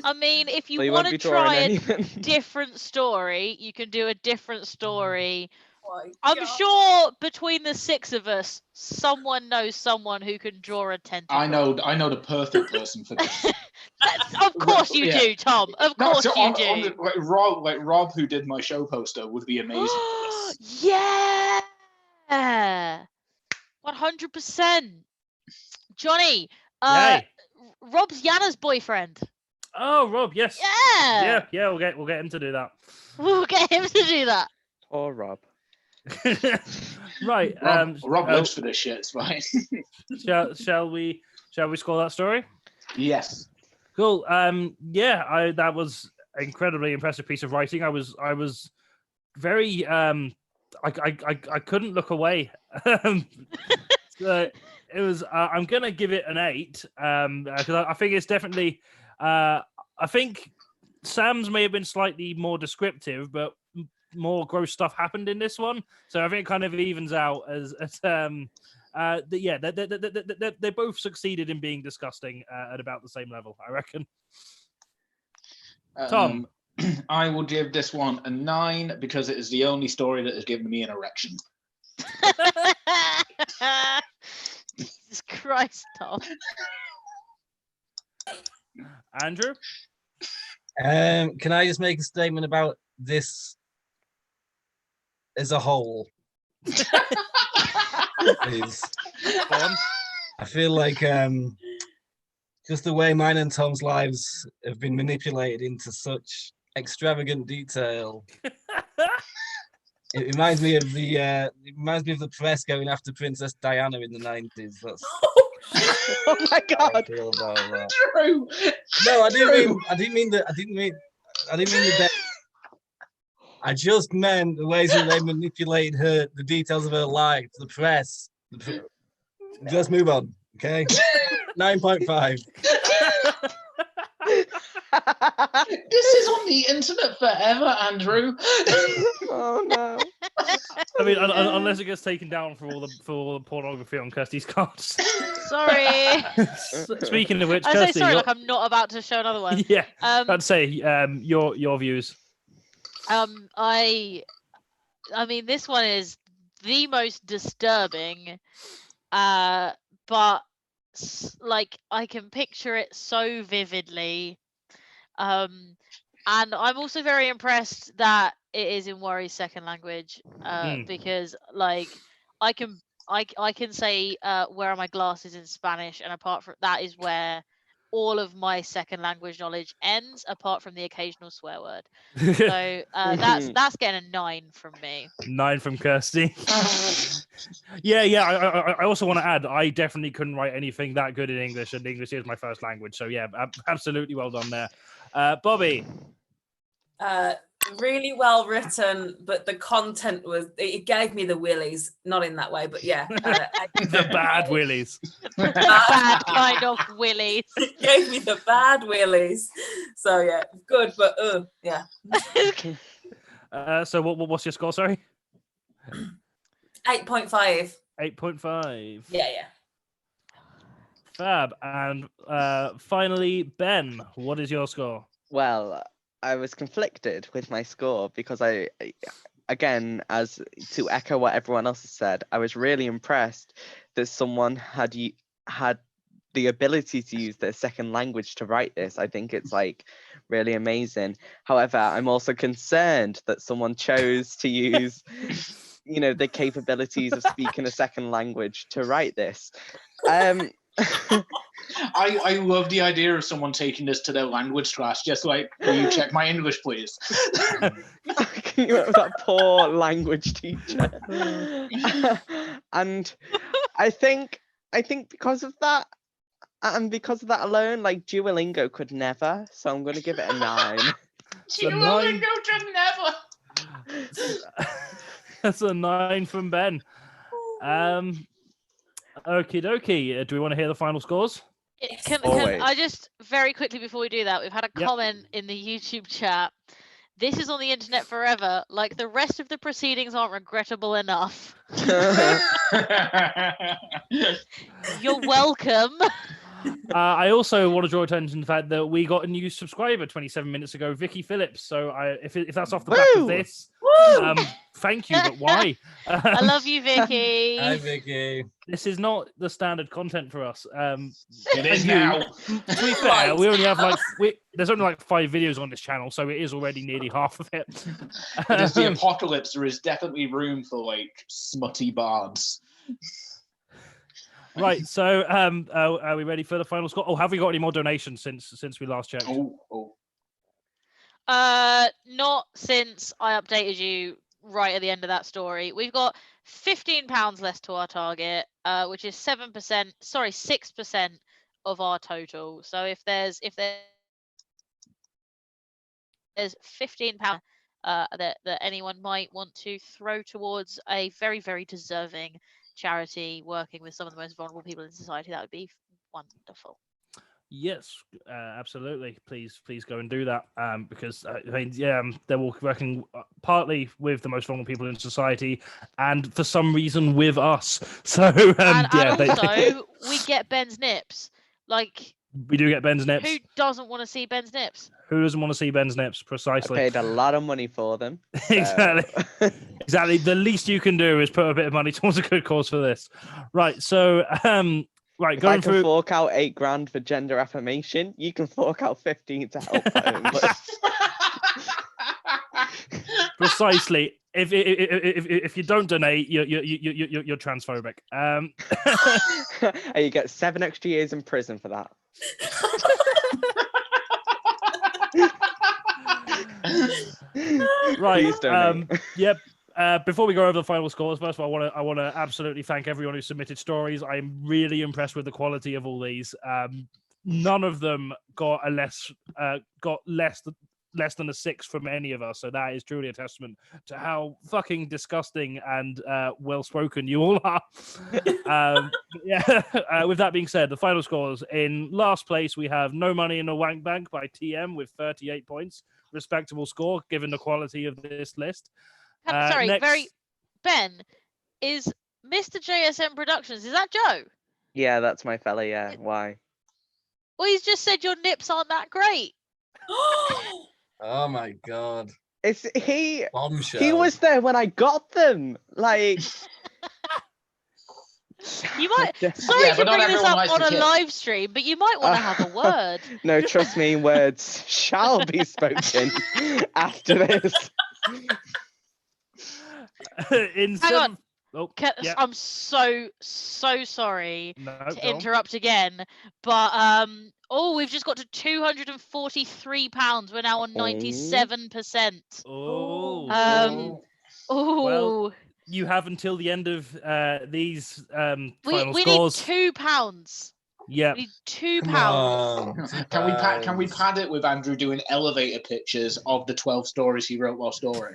I mean, if So you won't want to be drawing try a anything. different story, you can do a different story. My I'm God. sure between the 6 of us, someone knows someone who can draw a tentacle. I know the perfect person for this. Of course you Yeah. do, Tom. Of No, course so you do. Rob, who did my show poster, would be amazing for this. Yeah. 100%. Johnny, Yay. Rob's Yana's boyfriend. Oh, Rob, yes. Yeah. Yeah, we'll get him to do that. We'll get him to do that. Or Rob. Right. Rob lives for this shit. It's fine. Shall we score that story? Yes. Cool. Yeah, that was an incredibly impressive piece of writing. I was very I couldn't look away. So it was I'm gonna give it an 8 because I think it's definitely I think Sam's may have been slightly more descriptive, but more gross stuff happened in this one, so I think it kind of evens out as yeah, they both succeeded in being disgusting at about the same level, I reckon. Tom, I will give this one a 9 because it is the only story that has given me an erection. Jesus Christ, Tom. Andrew. Can I just make a statement about this as a whole? Please. I feel like just the way mine and Tom's lives have been manipulated into such extravagant detail. It reminds me of the press going after Princess Diana in the 90s. That's Oh my God. how I feel about that. True. No, I didn't mean the death. I just meant the ways that they manipulated the details of her life, the press. Let's move on, okay? 9.5. This is on the internet forever, Andrew. Oh no. I mean, unless it gets taken down for all the pornography on Kirsty's cards. Sorry. Speaking of which, I say Kirsty, sorry, like I'm not about to show another one. yeah, I'd say your views. I mean, this one is the most disturbing, but like I can picture it so vividly. And I'm also very impressed that it is in Worry's second language, because like I can say where are my glasses in Spanish, and apart from that is where all of my second language knowledge ends, apart from the occasional swear word. So that's getting a 9 from me. 9 from Kirsty. Yeah. I also want to add, I definitely couldn't write anything that good in English, and English is my first language. So yeah, absolutely well done there. Bobby. Really well written, but the content it gave me the willies, not in that way, but yeah. The bad willies. The bad kind of willies. It gave me the bad willies. So yeah, good, but yeah. So what's your score, sorry? 8.5. 8.5. Yeah. Fab. And finally, Ben, what is your score? Well, I was conflicted with my score because again, as to echo what everyone else has said, I was really impressed that someone had the ability to use their second language to write this. I think it's like really amazing. However, I'm also concerned that someone chose to use, the capabilities of speaking a second language to write this. I love the idea of someone taking this to their language class, just like, will you check my English, please? Can you remember that poor language teacher? And I think because of that, and because of that alone, like Duolingo could never. So I'm going to give it a 9. Duolingo could never. That's a 9 from Ben. Okie dokie. Do we want to hear the final scores? Can I just very quickly before we do that, we've had a comment in the YouTube chat This is on the internet forever. Like the rest of the proceedings aren't regrettable enough. You're welcome. I also want to draw attention to the fact that we got a new subscriber 27 minutes ago, Vicky Phillips. So if that's off the back of this, thank you, but why? I love you, Vicky. Hi, Vicky. This is not the standard content for us. It is now. To be fair, we only have there's only like 5 videos on this channel, so it is already nearly half of it. It is the apocalypse. There is definitely room for like smutty bards. Right, so are we ready for the final score? Oh, have we got any more donations since we last checked? Not since I updated you right at the end of that story. We've got £15 less to our target, which is 6% of our total. So if there's £15 that anyone might want to throw towards a very, very deserving charity working with some of the most vulnerable people in society, that would be wonderful. Yes, absolutely. Please go and do that. Because they're working partly with the most vulnerable people in society, and for some reason with us. So also we get Ben's nips. Like we do get Ben's nips. Who doesn't want to see Ben's nips? Who doesn't want to see Ben's nips? Precisely. I paid a lot of money for them. So. Exactly. The least you can do is put a bit of money towards a good cause for this. Right. So, right. If I can fork out $8,000 for gender affirmation, you can fork out 15 to help homeless. Precisely. If you don't donate, you're transphobic. And you get 7 extra years in prison for that. Right. Yep. Before we go over the final scores, first of all, I want to absolutely thank everyone who submitted stories. I'm really impressed with the quality of all these. None of them got less than a 6 from any of us, so that is truly a testament to how fucking disgusting and well spoken you all are. With that being said, the final scores: in last place we have No Money in a Wank Bank by TM with 38 points. Respectable score given the quality of this list. Ben, is Mr. JSM Productions, is that Joe? Yeah, that's my fella. Yeah, why? Well, he's just said your nips aren't that great. Oh my god! It's he. Bombshell. He was there when I got them. Like you might. Sorry to bring this up on a live stream, but you might want to have a word. No, trust me, words shall be spoken after this. Hang on. I'm so sorry to interrupt again, but we've just got to £243. We're now on 97%. Well, you have until the end of these final scores. We need £2. Yeah, we need £2. Can we pad it with Andrew doing elevator pictures of the 12 stories he wrote while smoking?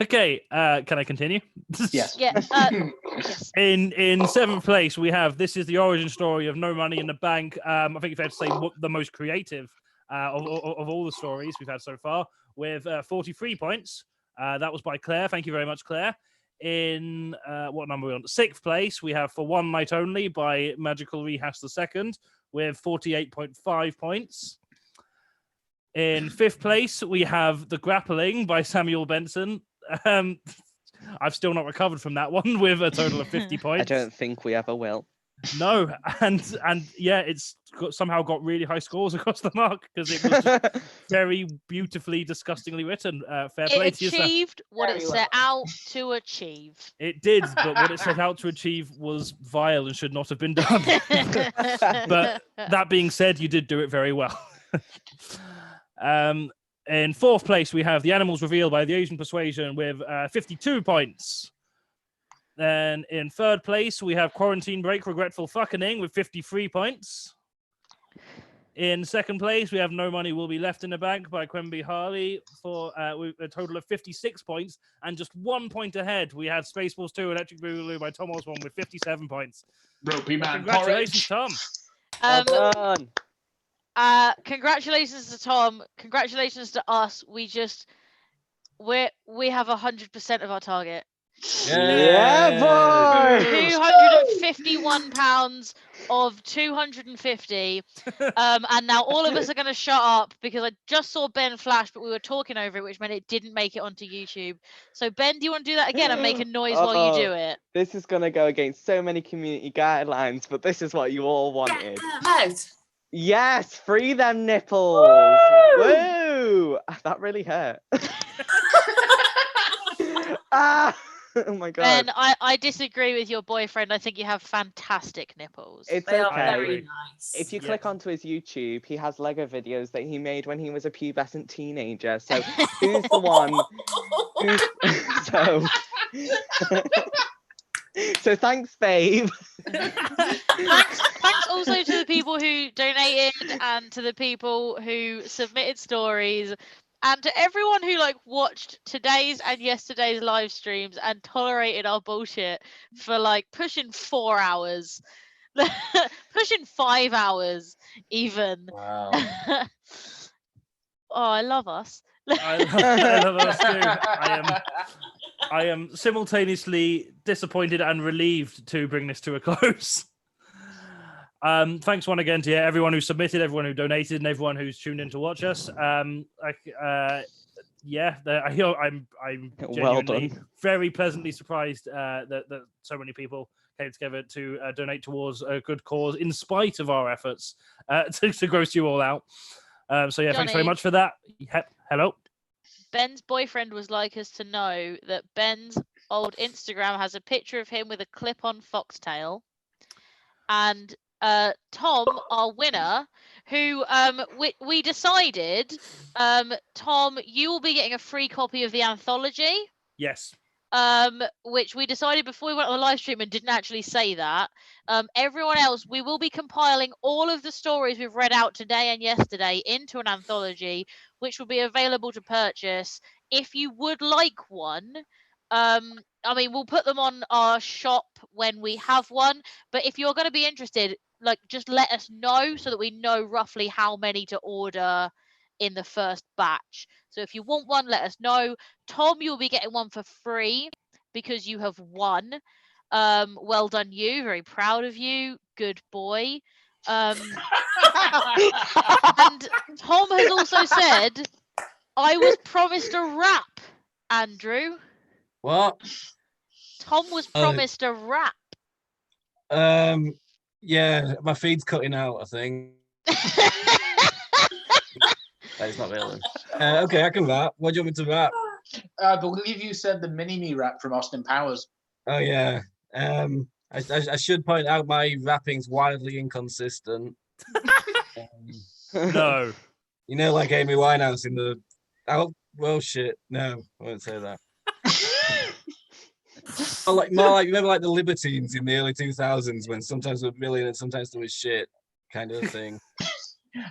Okay, can I continue? Yes. Yeah. Yes. In 7th place, we have This Is the Origin Story of No Money in the Bank. I think it's fair to say the most creative of all the stories we've had so far, with 43 points. That was by Claire. Thank you very much, Claire. In what number are we on? 6th place, we have For One Night Only by Magical Rehash II with 48.5 points. In 5th place, we have The Grappling by Samuel Benson. I've still not recovered from that one with a total of 50 points. I don't think we ever will. No, and yeah, it's somehow got really high scores across the mark because it was just very beautifully, disgustingly written. Fair play to yourself. It achieved what it set out to achieve. It did, but what it set out to achieve was vile and should not have been done. But that being said, you did do it very well. In 4th place, we have The Animals Revealed by The Asian Persuasion with 52 points. Then in 3rd place, we have Quarantine Break Regretful Fucking with 53 points. In 2nd place, we have No Money Will Be Left in the Bank by Quemby Harley for with a total of 56 points. And just 1 point ahead, we had Spaceballs 2 Electric Boogaloo by Tom Osborne with 57 points. Ropey man. Congratulations, Tom. Well done. Congratulations to Tom. Congratulations to us. We have 100% of our target. Yeah, boy. £251 of 250. And now all of us are going to shut up because I just saw Ben flash, but we were talking over it, which meant it didn't make it onto YouTube. So Ben, do you want to do that again and make a noise while you do it? This is going to go against so many community guidelines, but this is what you all wanted. Out. Yes, free them nipples. Woo! That really hurt. Ah! Oh my god. Ben, I disagree with your boyfriend. I think you have fantastic nipples. It's They are okay. very nice. If you click onto his YouTube, he has Lego videos that he made when he was a pubescent teenager. So who's the one? So thanks, babe. Thanks also to the people who donated and to the people who submitted stories. And to everyone who watched today's and yesterday's live streams and tolerated our bullshit for pushing 4 hours, pushing 5 hours even. Wow. Oh, I love us. I love us too. I am simultaneously disappointed and relieved to bring this to a close. Thanks one again to everyone who submitted, everyone who donated, and everyone who's tuned in to watch us. I'm genuinely very pleasantly surprised that so many people came together to donate towards a good cause in spite of our efforts to gross you all out. So yeah, thanks very much for that. Hello. Ben's boyfriend would like us to know that Ben's old Instagram has a picture of him with a clip-on foxtail, and Tom, our winner, who we decided, Tom, you will be getting a free copy of the anthology. Yes. Which we decided before we went on the live stream and didn't actually say that. Everyone else, we will be compiling all of the stories we've read out today and yesterday into an anthology, which will be available to purchase. If you would like one, we'll put them on our shop when we have one. But if you're going to be interested, just let us know so that we know roughly how many to order in the first batch. So if you want one, let us know. Tom, you'll be getting one for free because you have won. Well done, you. Very proud of you. Good boy. And Tom has also said, I was promised a rap, Andrew. What? Tom was promised a rap. Yeah, my feed's cutting out, I think. It's not real. Okay, I can rap. What do you want me to rap? I believe you said the mini-me rap from Austin Powers. Oh yeah. I should point out my rapping's wildly inconsistent. No. You know, like Amy Winehouse in the. Oh well, shit. No, I won't say that. More like remember the Libertines in the early 2000s when sometimes they were brilliant and sometimes they were shit, kind of thing.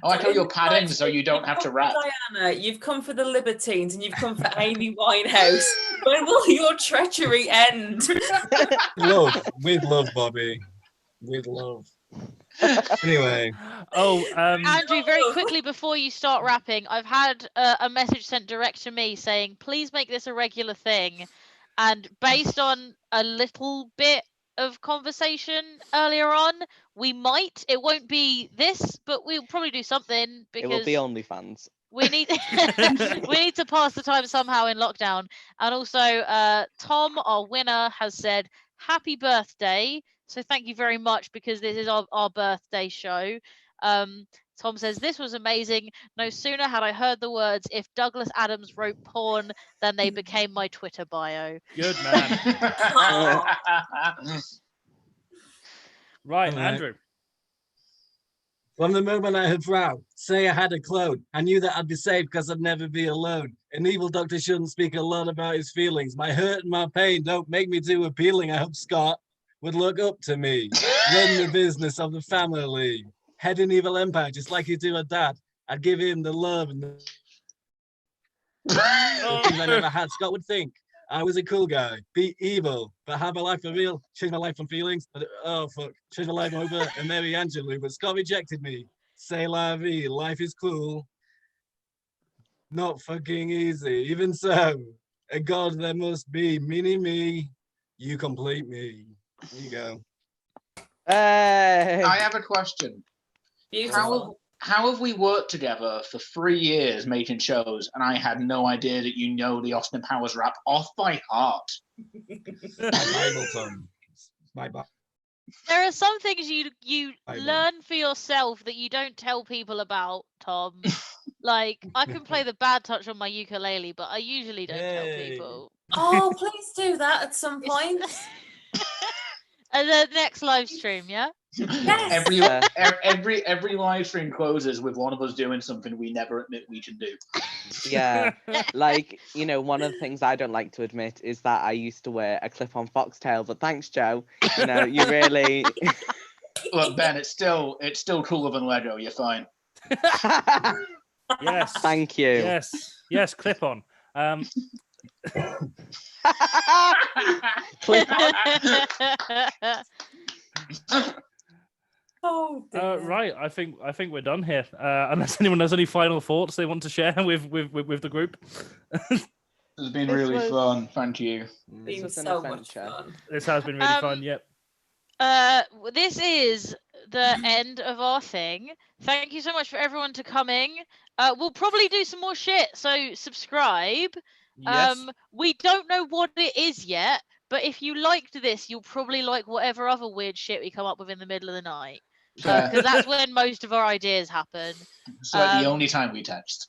I like how you're padding so you don't have to rap. Diana, you've come for the Libertines and you've come for Amy Winehouse. When will your treachery end? With love, Bobby. With love. Anyway. Andrew, very quickly before you start rapping, I've had a message sent direct to me saying, please make this a regular thing. And based on a little bit of conversation earlier on, we might. It won't be this, but we'll probably do something because it will be OnlyFans. We need we need to pass the time somehow in lockdown. And also, Tom, our winner, has said happy birthday. So thank you very much because this is our birthday show. Tom says, this was amazing. No sooner had I heard the words, if Douglas Adams wrote porn, than they became my Twitter bio. Good man. Right, Andrew. From the moment I heard Frau say I had a clone, I knew that I'd be safe because I'd never be alone. An evil doctor shouldn't speak a lot about his feelings. My hurt and my pain don't make me too appealing. I hope Scott would look up to me, run the business of the family, head an evil empire just like he do a dad. I'd give him the love and the things I never had. Scott would think I was a cool guy, be evil, but have a life for real, change my life from feelings. Change my life over and marry Angelou, but Scott rejected me. say la vie, life is cool. Not fucking easy. Even so, a god there must be. Mini me, you complete me. There you go. Hey. I have a question. Beautiful. How have we worked together for 3 years making shows, and I had no idea that you know the Austin Powers rap off by heart? My Bible, Tom. My Bible. There are some things you I know. learn for yourself that you don't tell people about, Tom. Like, I can play the bad touch on my ukulele, but I usually don't tell Hey. people. Oh, please do that at some point. And the next live stream, yeah? Yes. Every live stream closes with one of us doing something we never admit we can do. Yeah, like, you know, one of the things I don't like to admit is that I used to wear a clip-on foxtail, but thanks, Joe. You know, you really... Look, Ben, it's still cooler than Lego. You're fine. Yes. Thank you. Yes, clip on. Clip on. Oh, dear. Right, I think we're done here. Unless anyone has any final thoughts they want to share with the group. It's been really fun. Thank you. This Been was an so much adventure. fun. This has been really fun. Yep. This is the end of our thing. Thank you so much for everyone to coming. We'll probably do some more shit, so subscribe. Yes. We don't know what it is yet, but if you liked this, you'll probably like whatever other weird shit we come up with in the middle of the night. Because that's when most of our ideas happen. It's like the only time we text.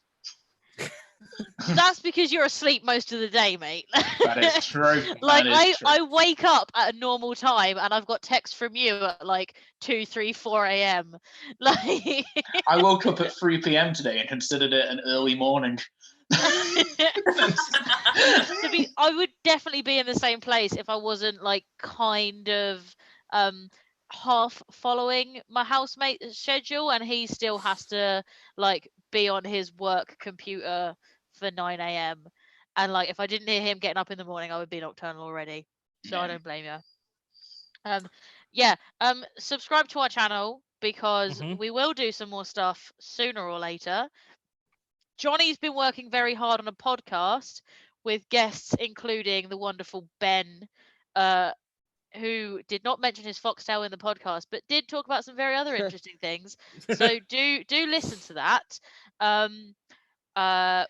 That's because you're asleep most of the day, mate. That is true. Like That is true. I wake up at a normal time and I've got texts from you at like 2, 3, 4 a.m. Like I woke up at 3 p.m. today and considered it an early morning. I would definitely be in the same place if I wasn't like kind of half following my housemate's schedule, and he still has to like be on his work computer for 9 a.m. and like if I didn't hear him getting up in the morning, I would be nocturnal already. So I don't blame you. Subscribe to our channel because we will do some more stuff sooner or later. Johnny's been working very hard on a podcast with guests including the wonderful Ben, who did not mention his foxtail in the podcast, but did talk about some very other interesting things. So do listen to that.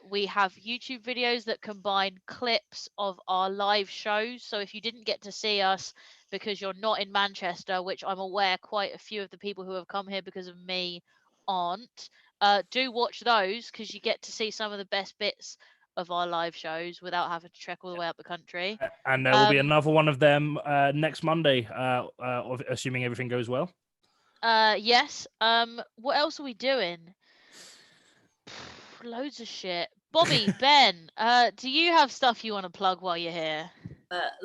We have YouTube videos that combine clips of our live shows. So if you didn't get to see us because you're not in Manchester, which I'm aware quite a few of the people who have come here because of me aren't, do watch those because you get to see some of the best bits of our live shows without having to trek all the way up the country. And there will be another one of them next Monday, assuming everything goes well. Yes. What else are we doing? Loads of shit. Bobby, Ben, do you have stuff you want to plug while you're here?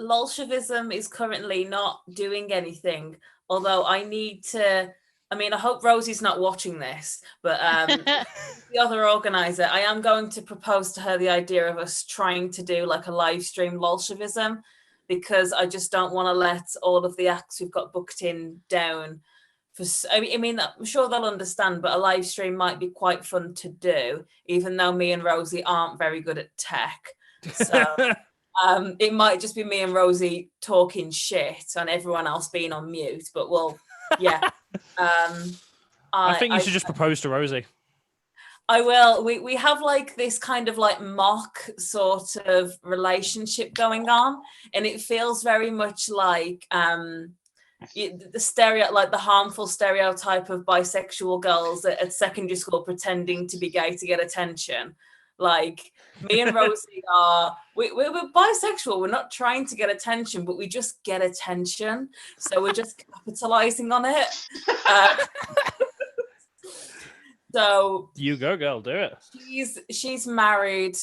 Lolshevism is currently not doing anything, although I need to. I mean, I hope Rosie's not watching this, but the other organizer, I am going to propose to her the idea of us trying to do like a live stream Lolshevism, because I just don't want to let all of the acts we've got booked in down. I mean, I'm sure they'll understand, but a live stream might be quite fun to do, even though me and Rosie aren't very good at tech. So it might just be me and Rosie talking shit and everyone else being on mute, but yeah. I think you should just propose to Rosie. I will. We have like this kind of like mock sort of relationship going on, and it feels very much like the harmful stereotype of bisexual girls at secondary school pretending to be gay to get attention. Like me and Rosie we're bisexual. We're not trying to get attention, but we just get attention. So we're just capitalizing on it. So you go, girl, do it. She's married.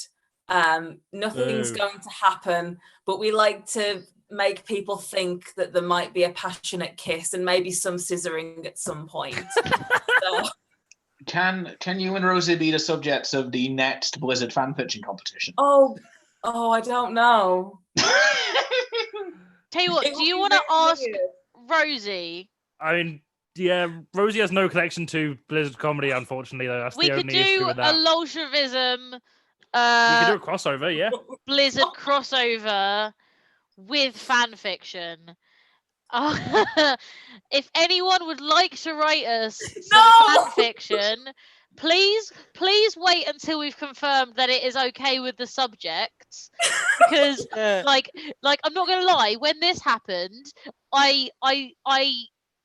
Nothing's going to happen, but we like to make people think that there might be a passionate kiss and maybe some scissoring at some point. So, Can you and Rosie be the subjects of the next Blizzard fanfiction competition? Oh, I don't know. Tell you what, do you want to ask Rosie? I mean, Yeah, Rosie has no connection to Blizzard comedy, unfortunately. Though that's We the could only issue do with a that. Lolshevism We could do a crossover, yeah. Blizzard crossover with fan fiction. If anyone would like to write us some fan fiction, please wait until we've confirmed that it is okay with the subjects. Because like I'm not gonna lie, when this happened, I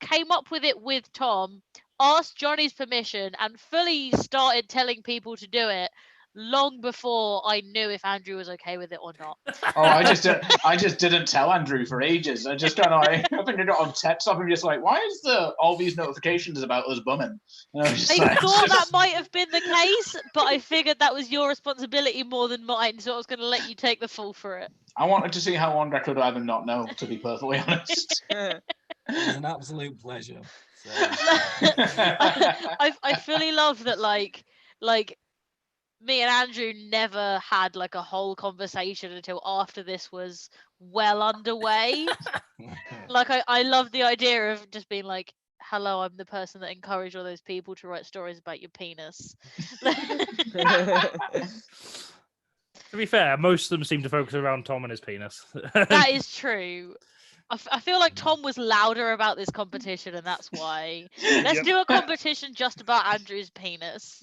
came up with it with Tom, asked Johnny's permission, and fully started telling people to do it long before I knew if Andrew was okay with it or not. Oh, I just didn't tell Andrew for ages. I just kind of like, I think I got on text off him just like, why is all these notifications about us bumming? And I was just I like, thought that might have been the case, but I figured that was your responsibility more than mine, so I was going to let you take the fall for it. I wanted to see how long I could either not know, to be perfectly honest. It was an absolute pleasure. So. I fully love that, like me and Andrew never had like a whole conversation until after this was well underway. Like I love the idea of just being like, hello, I'm the person that encouraged all those people to write stories about your penis. To be fair, most of them seem to focus around Tom and his penis. That is true. I feel like Tom was louder about this competition, and that's why. Let's do a competition just about Andrew's penis.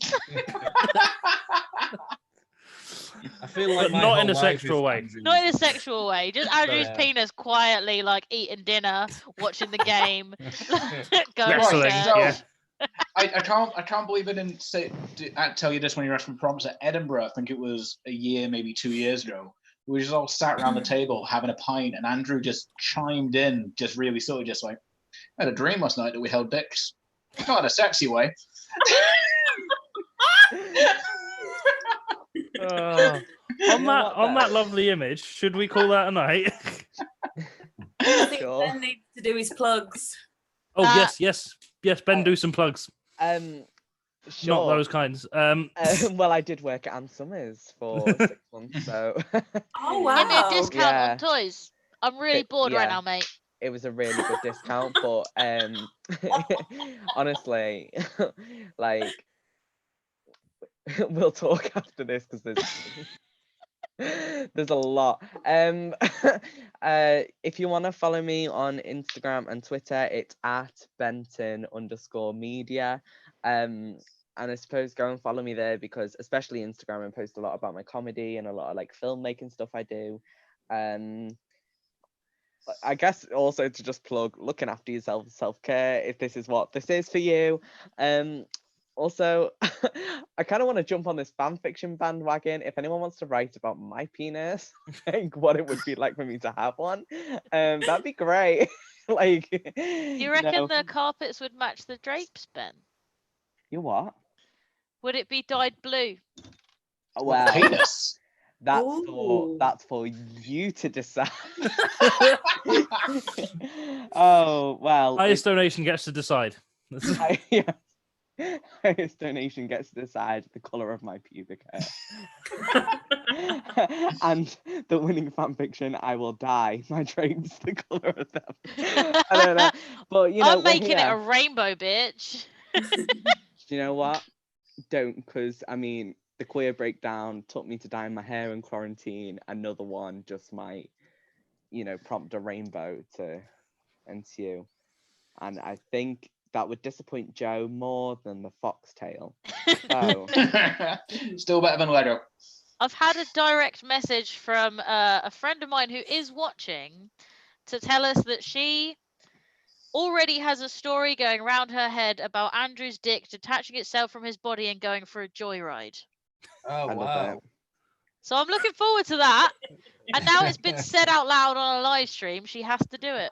I feel like But my not whole in a life sexual is way. Andrew's. Not in a sexual way, just Andrew's Yeah. penis quietly, like eating dinner, watching the game, going Wrestling, to So, yeah. I can't believe I didn't tell you this when you were from prompts at Edinburgh. I think it was a year, maybe 2 years ago. We just all sat around the table having a pint, and Andrew just chimed in, just really sort of just like, I had a dream last night that we held dicks. Not in a sexy way. On that lovely image, should we call that a night? I think Sure. Ben needs to do his plugs. Oh yes. Ben, do some plugs. Sure. Not those kinds. Well, I did work at Ann Summers for 6 months, so Oh Give me a wow! discount Yeah. on toys. I'm really bored right yeah. now, mate. it was a really good discount. But honestly, like, we'll talk after this because there's a lot. If you want to follow me on Instagram and Twitter, it's at Benton_media. And I suppose go and follow me there, because especially Instagram, I post a lot about my comedy and a lot of like filmmaking stuff I do. I guess also to just plug looking after yourself, self-care, if this is what this is for you. Also, I kind of want to jump on this fan fiction bandwagon. If anyone wants to write about my penis, like what it would be like for me to have one, that'd be great. Like, Do you reckon the carpets would match the drapes, Ben? You what? Would it be dyed blue? Well, Penis. that's for you to decide. Oh well. Highest donation gets to decide. Yeah. Highest donation gets to decide the colour of my pubic hair. And the winning fan fiction, I will dye my drapes the colour of them. I don't know. But you know, I'm making it a rainbow, bitch. You know what? Don't, because I mean, the queer breakdown took me to dye my hair in quarantine. Another one just might, prompt a rainbow to ensue. And I think that would disappoint Joe more than the foxtail. So. Still better than Lego. I've had a direct message from a friend of mine who is watching to tell us that she already has a story going around her head about Andrew's dick detaching itself from his body and going for a joyride. Oh, I love wow. So I'm looking forward to that. And now it's been said out loud on a live stream. She has to do it.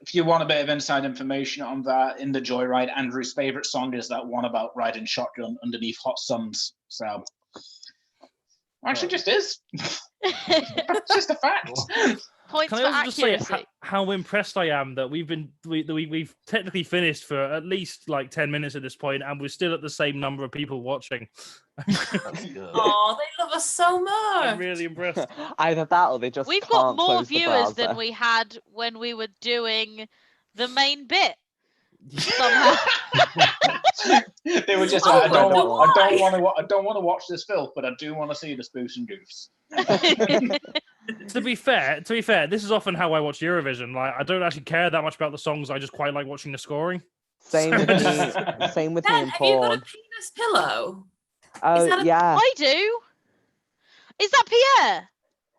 If you want a bit of inside information on that, in the Joyride, Andrew's favourite song is that one about riding shotgun underneath hot suns. So, actually, just is. It's just a fact. Points Can for I also just say accuracy. how impressed I am that we've technically finished for at least like 10 minutes at this point, and we're still at the same number of people watching. That's good. Oh, they love us so much. I'm really impressed. Either that or they just We've got can't more close the viewers than browser. we had when we were doing the main bit. somehow. They were just Oh, like, I don't why? want to watch this filth, but I do want to see the spoofs and goofs. To be fair, this is often how I watch Eurovision. Like, I don't actually care that much about the songs. I just quite like watching the scoring. Same with me. Same with me Ben, in have you got porn. a penis pillow? Oh that a- yeah. I do. Is that Pierre?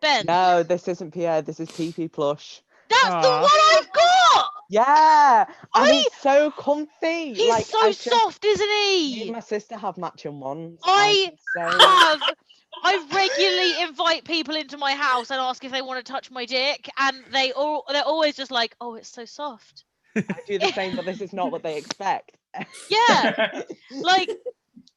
Ben? No, this isn't Pierre. This is PP Plush. That's the Aw. one I've got! Yeah, and he's so comfy. He's like so soft, isn't me he? and my sister have matching ones. I and so- I regularly invite people into my house and ask if they want to touch my dick, and they're always just like, "Oh, it's so soft." I do the same, but this is not what they expect. Yeah, like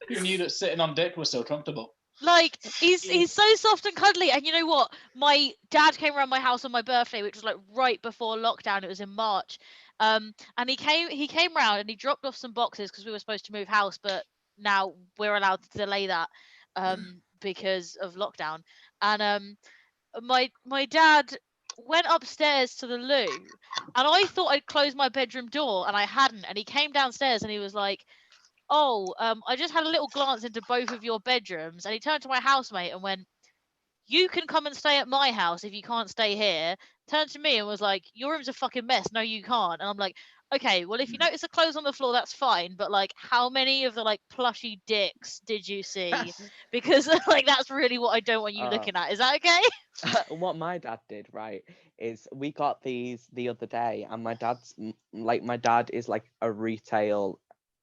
Who knew that sitting on dick was so comfortable? Like he's so soft and cuddly, and you know what? My dad came around my house on my birthday, which was like right before lockdown. It was in March, and he came round and he dropped off some boxes because we were supposed to move house, but now we're allowed to delay that because of lockdown. And my dad went upstairs to the loo, and I thought I'd closed my bedroom door, and I hadn't. And he came downstairs and he was like, "Oh, I just had a little glance into both of your bedrooms," and he turned to my housemate and went, "You can come and stay at my house if you can't stay here." Turned to me and was like, "Your room's a fucking mess. No, you can't." And I'm like, "Okay, well, if you notice the clothes on the floor, that's fine. But like, how many of the like plushy dicks did you see? Because like, that's really what I don't want you looking at. Is that okay?" What my dad did, right, is we got these the other day, and my dad is like a retail,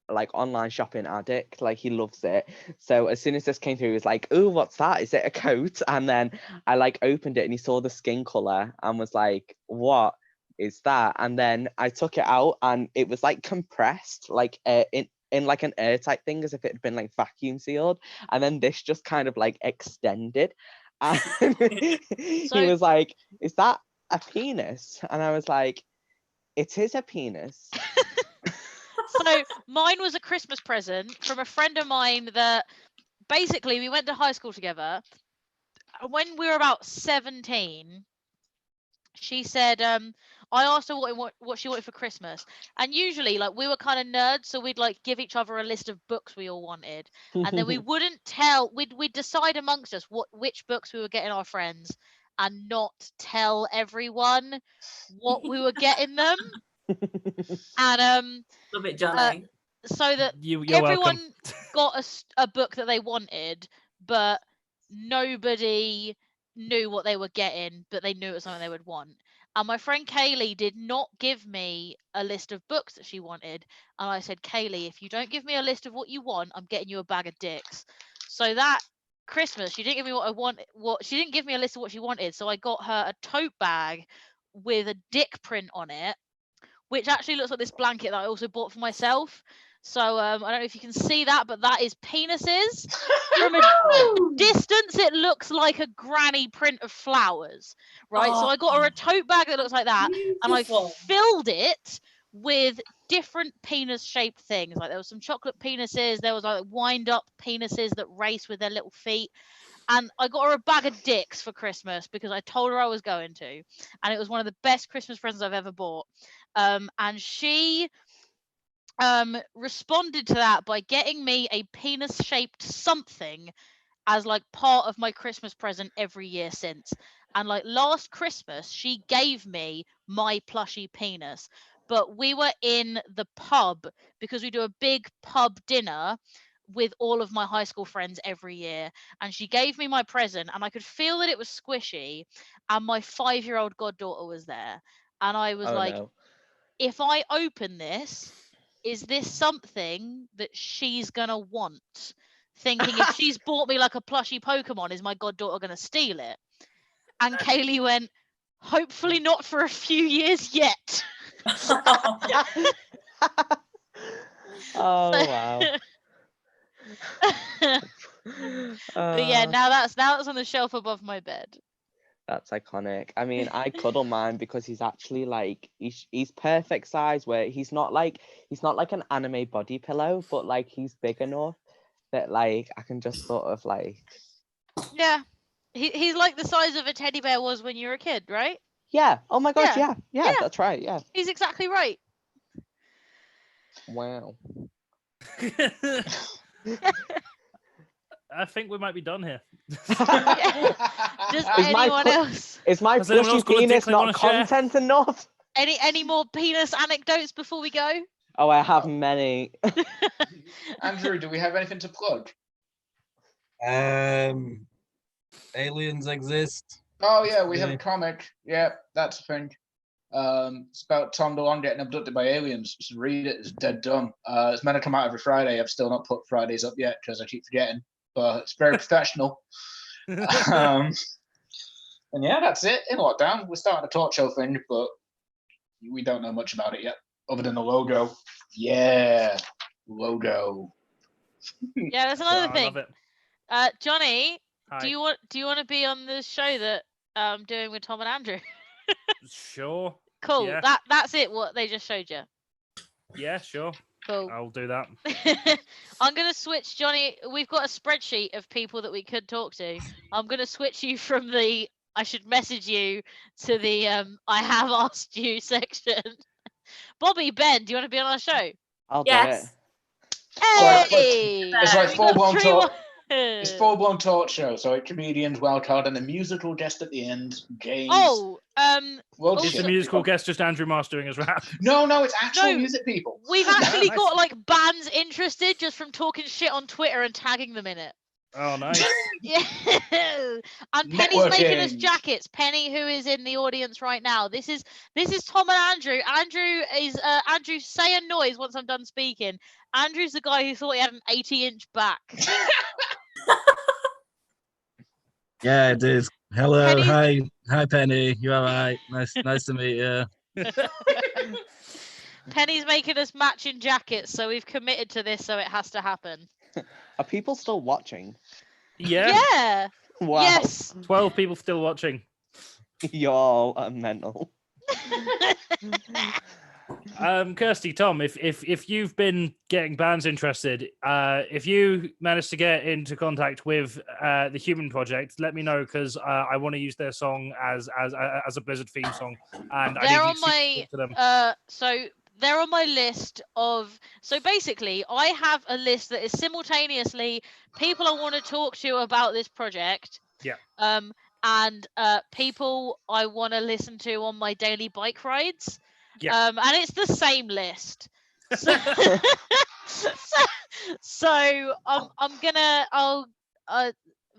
like online shopping addict. Like, he loves it. So as soon as this came through, he was like, "Oh, what's that? Is it a coat?" And then I like opened it and he saw the skin color and was like, "What is that?" And then I took it out and it was like compressed, like in like an airtight thing, as if it had been like vacuum sealed. And then this just kind of like extended. And he So- was like, "Is that a penis?" And I was like, "It is a penis." So mine was a Christmas present from a friend of mine that basically we went to high school together. When we were about 17, she said, I asked her what she wanted for Christmas. And usually, like, we were kind of nerds, so we'd like give each other a list of books we all wanted. And then we wouldn't tell, we'd decide amongst us which books we were getting our friends and not tell everyone what we were getting them. And Love it, Johnny. so that You're everyone welcome. got a book that they wanted, but nobody knew what they were getting, but they knew it was something they would want. And my friend Kaylee did not give me a list of books that she wanted. And I said, "Kaylee, if you don't give me a list of what you want, I'm getting you a bag of dicks." So that Christmas, she didn't give me what I want. She didn't give me a list of what she wanted. So I got her a tote bag with a dick print on it, which actually looks like this blanket that I also bought for myself. So I don't know if you can see that, but that is penises. From a distance, it looks like a granny print of flowers, right? So I got her a tote bag that looks like that, and I Beautiful. filled it with different penis-shaped things. Like, there was some chocolate penises, there was like wind-up penises that race with their little feet. And I got her a bag of dicks for Christmas because I told her I was going to. And it was one of the best Christmas presents I've ever bought. And she responded to that by getting me a penis-shaped something as like part of my Christmas present every year since. And like last Christmas, she gave me my plushy penis. But we were in the pub because we do a big pub dinner with all of my high school friends every year, and she gave me my present, and I could feel that it was squishy, and my 5-year-old goddaughter was there, and I was Oh, like, no. if I open this, is this something that she's gonna want? Thinking if she's bought me like a plushy Pokemon, is my goddaughter gonna steal it? And Kaylee went, "Hopefully not for a few years yet." Oh, wow. But yeah, now that's on the shelf above my bed. That's iconic. I mean, I cuddle mine because he's actually like he's perfect size, where he's not like an anime body pillow, but like he's big enough that like I can just sort of like, Yeah. He's like the size of a teddy bear was when you were a kid, right? yeah. Oh my gosh, Yeah. yeah, Yeah. that's right, yeah. He's exactly right. Wow. I think we might be done here. Does anyone else? Is my Has anyone else plushy got a dick penis they not wanna share? content enough? Any more penis anecdotes before we go? Oh, I have many. Andrew, do we have anything to plug? Aliens exist. Oh yeah, we have a comic. Yeah, that's a thing. It's about Tom DeLonge getting abducted by aliens. Just read it. It's dead dumb. It's meant to come out every Friday. I've still not put Fridays up yet because I keep forgetting. But it's very professional. And yeah, that's it. In lockdown, we're starting a talk show thing, but we don't know much about it yet, other than the logo. Yeah, logo. Yeah, that's another I thing. love it. Johnny, Hi. do you want to be on the show that I'm doing with Tom and Andrew? Sure. Cool. Yeah. That's it. What they just showed you. Yeah, sure. Cool. I'll do that. I'm gonna switch, Johnny. We've got a spreadsheet of people that we could talk to. I'm gonna switch you from the I should message you to the I have asked you section. Bobby, Ben, do you want to be on our show? I'll do it. Yes. Hey! It's like We got full-blown three talk. more- It's full-blown talk show. So comedians, wildcard, and a musical guest at the end. Games. Oh, World Is the shit. musical guest just Andrew Mars doing his rap? No, it's actual No. music people. we've actually Nice. got like bands interested just from talking shit on Twitter and tagging them in it. Oh, nice. Yeah. And Penny's making us Networking. jackets. Penny, who is in the audience right now. This is Tom and Andrew. Andrew, say a noise once I'm done speaking. Andrew's the guy who thought he had an 80-inch back. Yeah, it is. Hello, Penny- hi, Penny. You all right? Nice to meet you. Penny's making us matching jackets, so we've committed to this, so it has to happen. Are people still watching? Yeah. Yeah. Wow. Yes. 12 people still watching. Y'all are mental. Kirsty, Tom, if you've been getting bands interested, if you manage to get into contact with the Human Project, let me know because I want to use their song as a Blizzard theme song, and They're I on need to my talk to them. so they're on my list of basically I have a list that is simultaneously people I want to talk to about this project. Yeah. And people I want to listen to on my daily bike rides. Yeah. And it's the same list. So, so I'll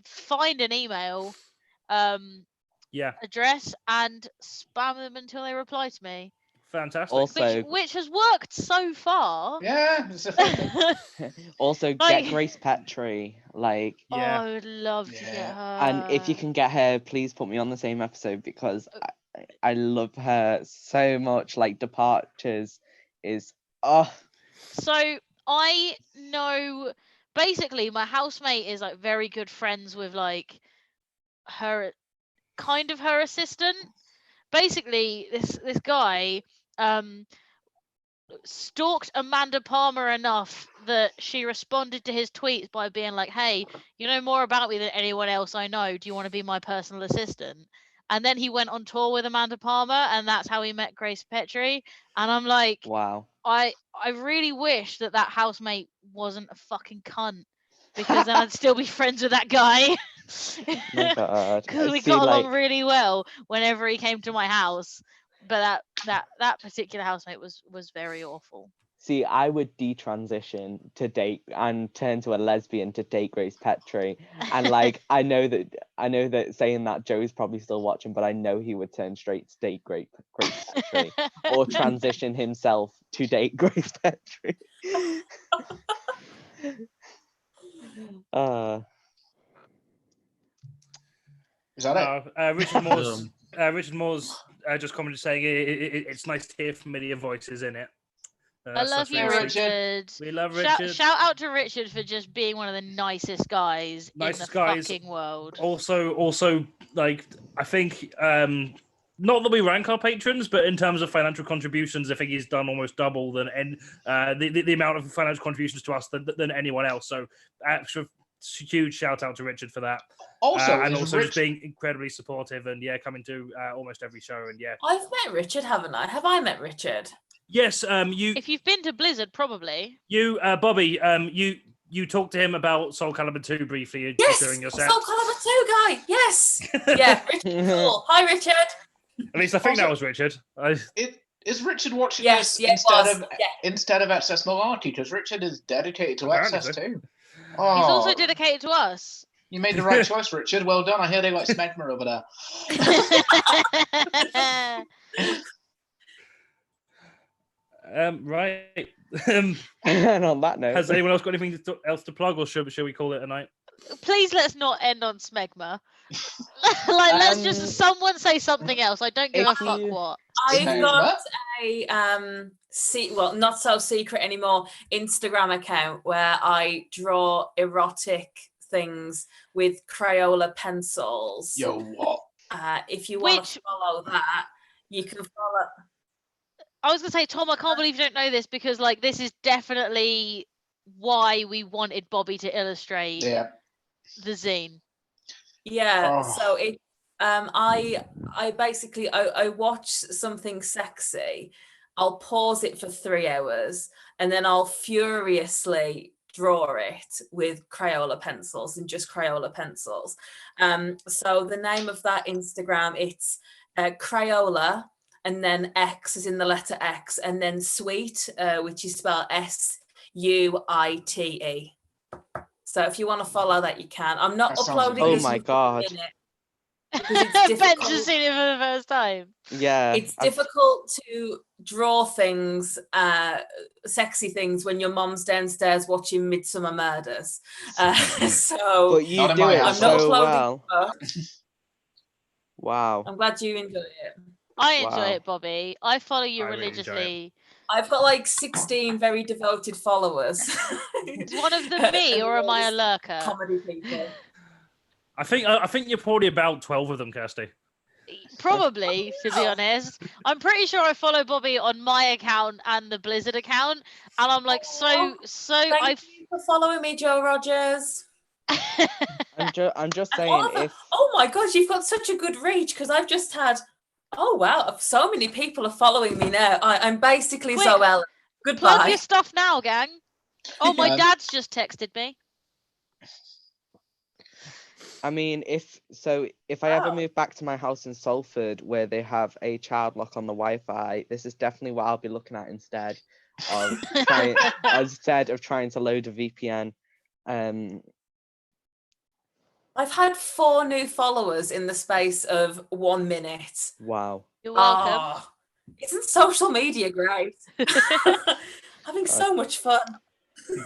find an email Yeah, address and spam them until they reply to me. fantastic. Also, Which has worked so far. Yeah, it's a thing. also Like- get Grace Petrie. Like, Yeah. Oh, I would love to Yeah. get her. and if you can get her, please put me on the same episode because I love her so much. Like, Departures is So I know basically my housemate is like very good friends with like her assistant. Basically, this guy stalked Amanda Palmer enough that she responded to his tweets by being like, "Hey, you know more about me than anyone else I know. Do you want to be my personal assistant?" And then he went on tour with Amanda Palmer, and that's how he met Grace Petrie. And I'm like, wow. I really wish that housemate wasn't a fucking cunt, because then I'd still be friends with that guy. My God. Because we See, got like, along really well whenever he came to my house. But that particular housemate was very awful. See, I would detransition to date and turn to a lesbian to date Grace Petrie. And like, I know that saying that Joe's probably still watching, but I know he would turn straight to date Grace Petrie or transition himself to date Grace Petrie. Is that it? Richard Moore's just commented saying it's nice to hear familiar voices in it. I love that's you, really sweet. Richard. We love Richard. Shout out to Richard for just being one of the nicest guys in the fucking world. Also, like, I think not that we rank our patrons, but in terms of financial contributions, I think he's done almost double than the amount of financial contributions to us than anyone else. So, extra huge shout out to Richard for that. Just being incredibly supportive and coming to almost every show and I've met Richard, haven't I? Have I met Richard? Yes, you. If you've been to Blizzard, probably. You, Bobby, you talked to him about Soul Calibur 2 briefly during your set. Soul Calibur 2 guy. Yes. Yeah, Richard Cool. Hi, Richard. At least I think that was Richard. Is Richard watching Yes, this yeah, instead of Access Malarkey? Because Richard is dedicated to Apparently Access so. too. He's Oh, also dedicated to us. you made the right choice, Richard. Well done. I hear they like Smegma over there. Right. And on that note, Has anyone else got anything else to plug, or should we call it a night? Please let's not end on Smegma. Let's just someone say something else. I don't give a fuck what. I've got a not so secret anymore Instagram account where I draw erotic things with Crayola pencils. Yo, what? If you want to follow that, you can follow. I was gonna say, Tom, I can't believe you don't know this because this is definitely why we wanted Bobby to illustrate the zine. Yeah, so it I basically I watch something sexy, I'll pause it for 3 hours, and then I'll furiously draw it with Crayola pencils and just Crayola pencils. So the name of that Instagram, it's Crayola, and then X is in the letter X, and then Sweet, which is spelled SUITE. So if you want to follow that, you can. I'm not uploading Oh this my god. Ben's just seen it for the first time. Yeah. It's difficult to draw things, sexy things, when your mom's downstairs watching Midsummer Murders. So but you do it I'm not so uploading well. much. Wow. I'm glad you enjoy it. I enjoy it, Bobby. I follow you religiously. Really I've got 16 very devoted followers. Is one of them me, or am I a lurker? Comedy people. I think you're probably about 12 of them, Kirsty. Probably, to be honest. I'm pretty sure I follow Bobby on my account and the Blizzard account, and I'm so. Thank you for following me, Joe Rogers. I'm just saying, oh my gosh, you've got such a good reach, because I've just had. Oh wow, so many people are following me now. I'm basically Zoella. Goodbye. Plug your stuff now, gang. Oh, my dad's just texted me. I mean, if I ever move back to my house in Salford where they have a child lock on the Wi-Fi, this is definitely what I'll be looking at instead of trying to load a VPN. I've had 4 new followers in the space of 1 minute. Wow. You're welcome. Isn't social media great? Having so much fun.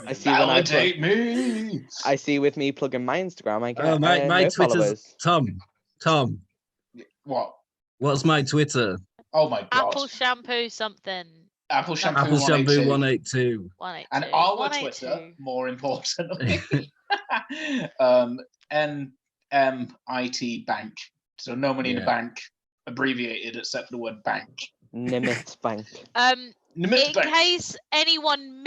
I see Validate me. I see with me plugging my Instagram, I get my no Twitter's followers. Tom. What? What's my Twitter? Oh my god. Apple shampoo something. Apple shampoo. Apple shampoo 182. And our Twitter, more importantly, NMIT Bank. So no money in the bank, abbreviated except for the word bank. Nimitz Bank. In case anyone